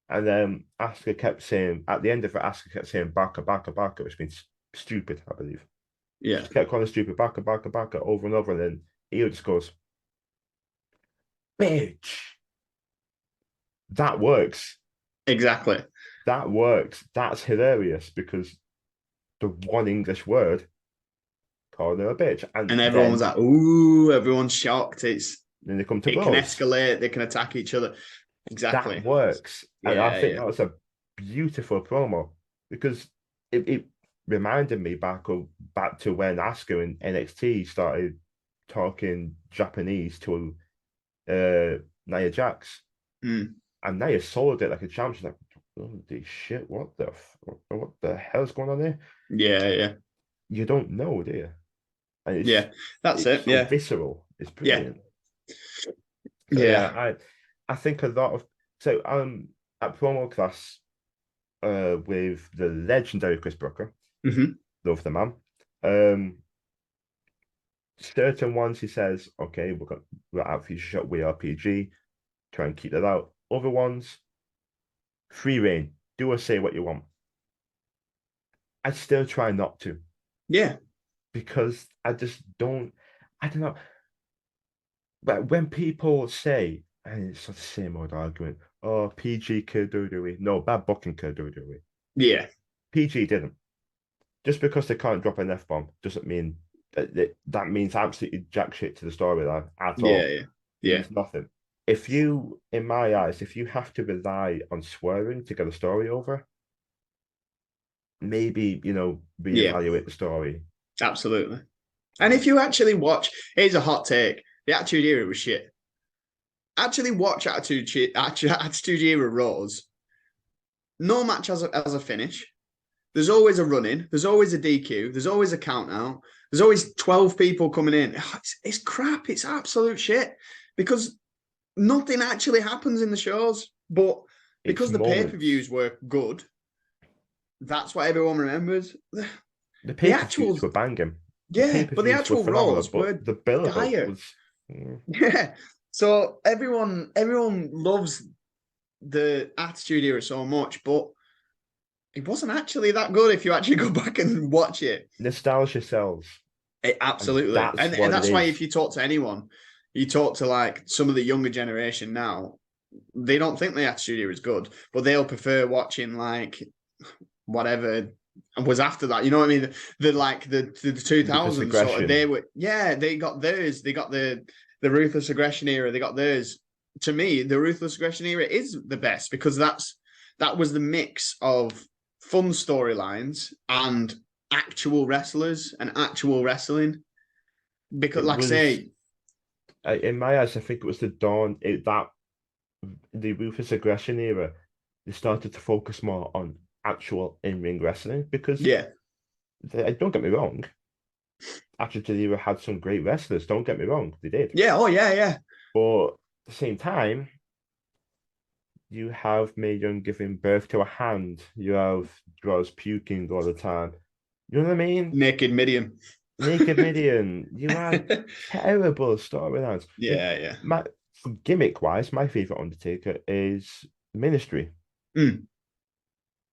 And then Asuka kept saying, at the end of it, Asuka kept saying Baka, Baka, Baka, which means stupid, I believe. Yeah. She kept calling stupid Baka, Baka, Baka over and over. And then Io just goes, bitch. That works. Exactly. That works. That's hilarious because the one English word called her a bitch. And And everyone was like, ooh, everyone's shocked. then they come to It can blows. escalate, they can attack each other. That Exactly. works. And I Yeah, think yeah. that was a beautiful promo because it reminded me back to when Asuka in NXT started talking Japanese to Nia Jax. Mm. And Nia sold it like a champ. She's like, holy shit, what the hell's going on there? Yeah, yeah. You don't know, do you? And Yeah. That's it's it. so Yeah. visceral. It's Yeah. brilliant. So yeah, Yeah. I think a lot of so at promo class with the legendary Chris Brooker, Hmm. love the man. Um certain ones he says, okay, we're out for your shot, we are PG, try and keep that out. Other ones, free reign, do or say what you want. I still try not to Yeah. because I don't know. But when people say, and it's the same old argument, oh, PG killed WWE. No, bad booking killed WWE. Yeah. PG didn't. Just because they can't drop an F bomb doesn't mean that means absolutely jack shit to the storyline at Yeah. all. Yeah. It Yeah. means nothing. if you, in my eyes, if you have to rely on swearing to get a story over, maybe, Yeah, reevaluate the story. absolutely. And if you actually watch, here's a hot take: the Attitude Era was shit. Actually, watch Attitude Era Raws. No match has a finish. There's always a run in. There's always a DQ. There's always a count out. There's always 12 people coming in. It's crap. It's absolute shit because nothing actually happens in the shows. But It's because the pay per moments. views were good, that's what everyone remembers. The The pay-per-views actual, were banging. The yeah, but the pay-per-views were actual phenomenal, Raws but were the build-up dire. was Yeah. So everyone loves the Attitude Era so much, but it wasn't actually that good if you actually go back and watch it. nostalgia sells, and Absolutely. that's And what it that's why is. if you talk to anyone, you talk to like some of the younger generation now, they don't think the Attitude Era is good, but they'll prefer watching like whatever was after that. You know what I mean? The Ruthless 2000s sort of, they aggression. were, yeah, they got theirs. They got the Ruthless Aggression Era. They got theirs. To me, the Ruthless Aggression Era is the best because that was the mix of fun storylines and actual wrestlers and actual wrestling. Because, It like I was, say, in my eyes, I think it was the dawn. That the ruthless aggression era. They started to focus more on actual in-ring wrestling because yeah, don't get me wrong, Attitude Era had some great wrestlers. Don't get me wrong, they did. yeah, oh yeah, yeah, But at the same time, you have Mae Young giving birth to a hand. You have Droz puking all the time. You know what I mean? naked Midian. Naked Midian. You had terrible storylines. Yeah, yeah, My gimmick wise, my favorite Undertaker is Ministry. mm,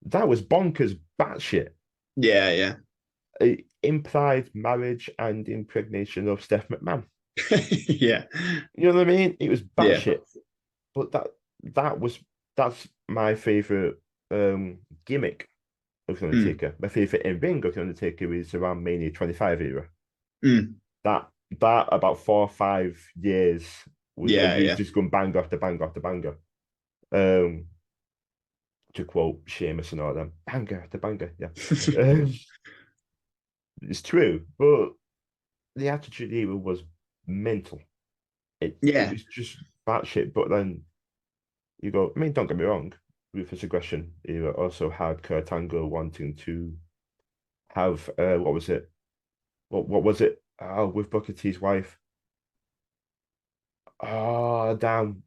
That was bonkers batshit. yeah, yeah, It implied marriage and impregnation of Steph McMahon. yeah, You know what I mean? It was yeah, batshit. But that was that's my favorite gimmick of the mm, Undertaker. My favorite in ring of the Undertaker is around Mania 25 era. mm, That that about 4 or 5 years was yeah, he was yeah. just going bang after bang after banger. Um, to quote Sheamus and all them, banger after banger. Yeah, um, it's true. But the Attitude Era was mental. It Yeah, was just batshit. But then you go, I mean, don't get me wrong. Ruthless Aggression era also had Kurt Angle wanting to have what was it? What was it? Oh, with Booker T's wife. Oh, damn.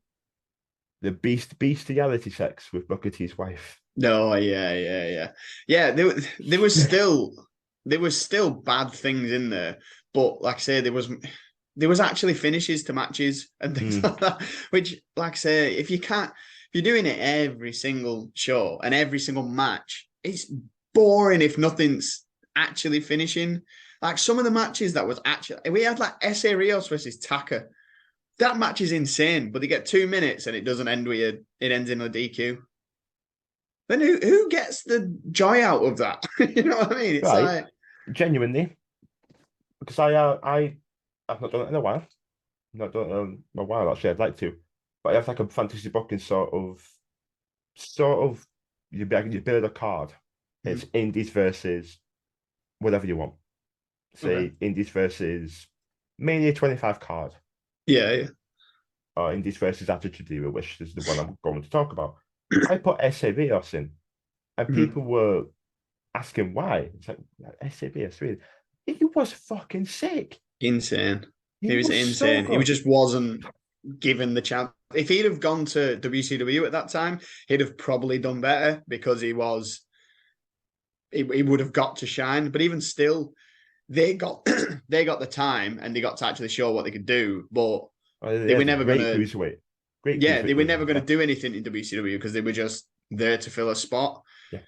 The bestiality sex with Booker T's wife. no, yeah, yeah, yeah, yeah. There was still bad things in there, but like I say, there was actually finishes to matches and things Mm, like that. Which, like I say, if you're doing it every single show and every single match, it's boring if nothing's actually finishing. Like some of the matches that was actually, we had like SA Rios versus Taka. That match is insane, but they get 2 minutes and it doesn't end with it ends in a DQ. Then who gets the joy out of that? You know what I mean? It's right. like, Genuinely, because I've not done it in a while. Not done it in a while actually. I'd like to, but I have like a fantasy booking sort of. You build a card. It's mm, Indies versus whatever you want. okay, Say Indies versus Mania 25 card, yeah, yeah, or Indies versus Attitude Era, which is the one I'm going to talk about. I put SAVOS in, and mm, people were asking why. It's like SAVOS, really. He was fucking sick. insane. He He was was so insane. He good. just wasn't given the chance. If he'd have gone to WCW at that time, he'd have probably done better because he would have got to shine. But even still, they got they got the time and they got to actually show what they could do. But He they were has a never great gonna, cruiserweight, great yeah, they cruiserweight were division. never gonna Yeah, do anything in WCW because they were just there to fill a spot. yeah.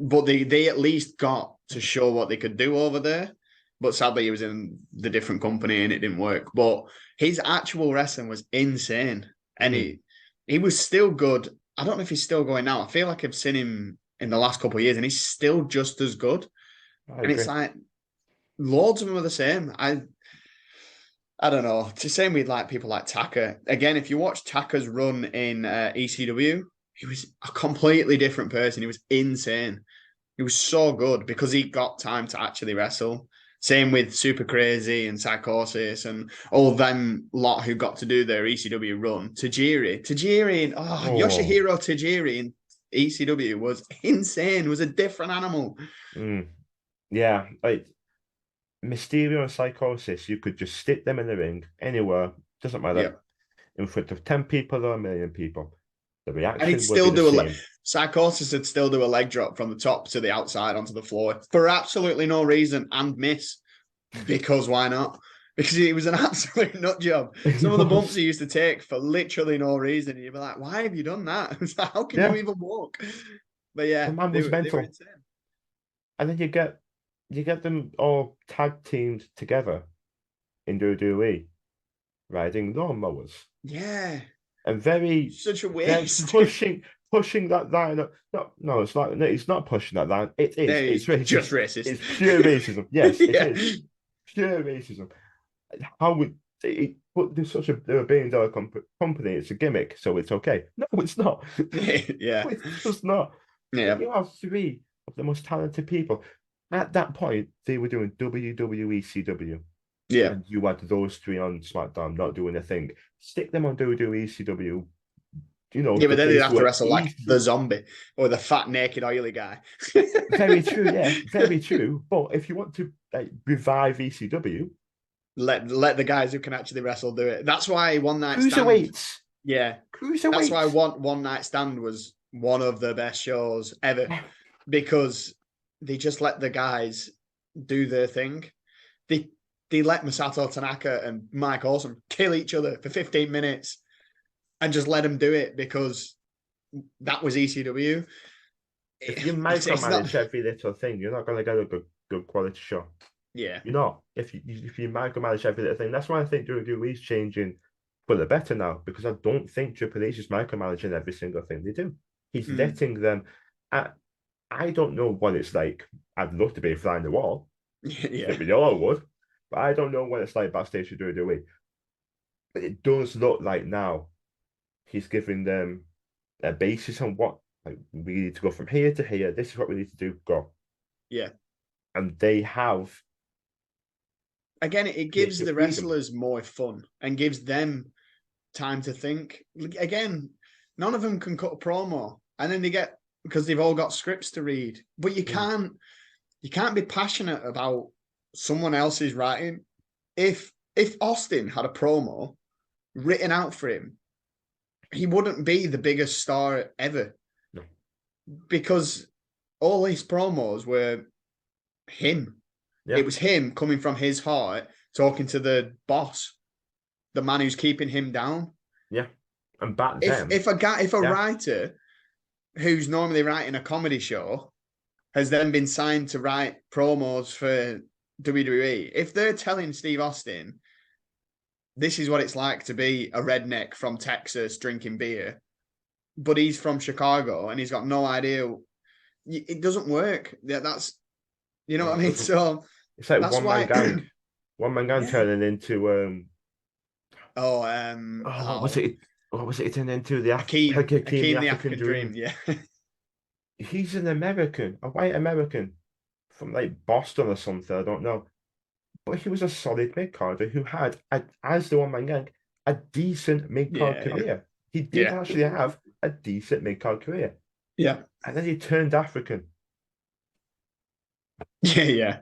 But they at least got to show what they could do over there. But sadly, he was in the different company and it didn't work. But his actual wrestling was insane, and Mm, he was still good. I don't know if he's still going now. I feel like I've seen him in the last couple of years, and he's still just as good. I And it's agree. like loads of them are the same. I don't know. It's the same with like people like Taka. Again, if you watch Taka's run in ECW, he was a completely different person. He was insane. He was so good because he got time to actually wrestle. Same with Super Crazy and Psychosis and all them lot who got to do their ECW run. Tajiri, Oh, Yoshihiro Tajiri in ECW was insane. Was a different animal. mm, yeah, like Mysterio and Psychosis, you could just stick them in the ring anywhere, doesn't matter, Yeah. in front of 10 people or a million people. The And he'd reaction would be still the do same. Psychosis would still do a leg drop from the top to the outside onto the floor for absolutely no reason and miss. Because why not? Because he was an absolute nut job. He Some of the bumps was. he used to take for literally no reason. You'd be like, why have you done that? How can you Yeah, even walk? But the yeah, man was they were mental. insane. And then you get them all tag teamed together in WWE, riding lawnmowers. Yeah. And very Such a they're waste. pushing that line up. No, no, it's not. No, it's not pushing that line. It is. They're It's racism. just racist. It's pure racism. Yes, it Yeah. is pure racism. How would it? But they're such a they're a billion-dollar company. It's a gimmick, so it's okay. No, it's not. Yeah. It's just not. Yeah. You have three of the most talented people. At that point, they were doing WWE CW, Yeah. and you had those three on SmackDown not doing a thing. Stick them on WWE CW. You know, Yeah, but then they'd this have to were wrestle like the easy. zombie or the fat, naked, oily guy. Very true, yeah, very true. But if you want to like revive ECW, Let the guys who can actually wrestle do it. That's why One Night Stand. cruiserweights, Yeah, that's why cruiserweights. One Night Stand was one of the best shows ever because they just let the guys do their thing. They they let Masato Tanaka and Mike Awesome kill each other for 15 minutes and just let them do it because that was ECW. If you It's not. micromanage every little thing, you're not going to get a good quality show. Yeah. You're not. If you micromanage every little thing, that's why I think WWE is changing for the better now because I don't think Triple H is micromanaging every single thing they do. He's letting them. I don't know what it's like. I'd love to be flying the wall. I Yeah. think we all would, but I don't know what it's like backstage to WWE. But it does look like now he's giving them a basis on what like we need to go from here to here. This is what we need to do. Go, Yeah. and they have Again, it gives creative the freedom. wrestlers more fun and gives them time to think. Again, none of them can cut a promo, and then they get because they've all got scripts to read. But you can't be passionate about someone else's writing. If Austin had a promo written out for him, he wouldn't be the biggest star ever No. because all his promos were him. Yeah, It was him coming from his heart, talking to the boss, the man who's keeping him down. yeah. And back then, If a yeah, writer who's normally writing a comedy show has then been signed to write promos for WWE, if they're telling Steve Austin this is what it's like to be a redneck from Texas drinking beer, but he's from Chicago and he's got no idea, it doesn't work. That's you know no, what I it mean. doesn't. So It's like that's why. one man gang Yeah. turning into Oh, oh, what was it? What was it turning into the Hakeem the Akeem the African African Dream. Dream? Yeah. He's an American, a white American from like Boston or something. I don't know. But he was a solid mid carder who had, as the one man gang, a decent mid card Yeah. career. He did Yeah. actually have a decent mid card career. Yeah. And then he turned African. Yeah. Yeah.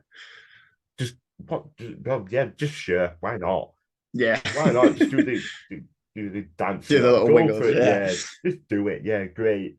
Just what? Well, yeah, just sure. Why not? Yeah. Why not? Just do the Do dancing the on. little Go for wiggles. it. Yeah. Yeah, just do it. Yeah, great.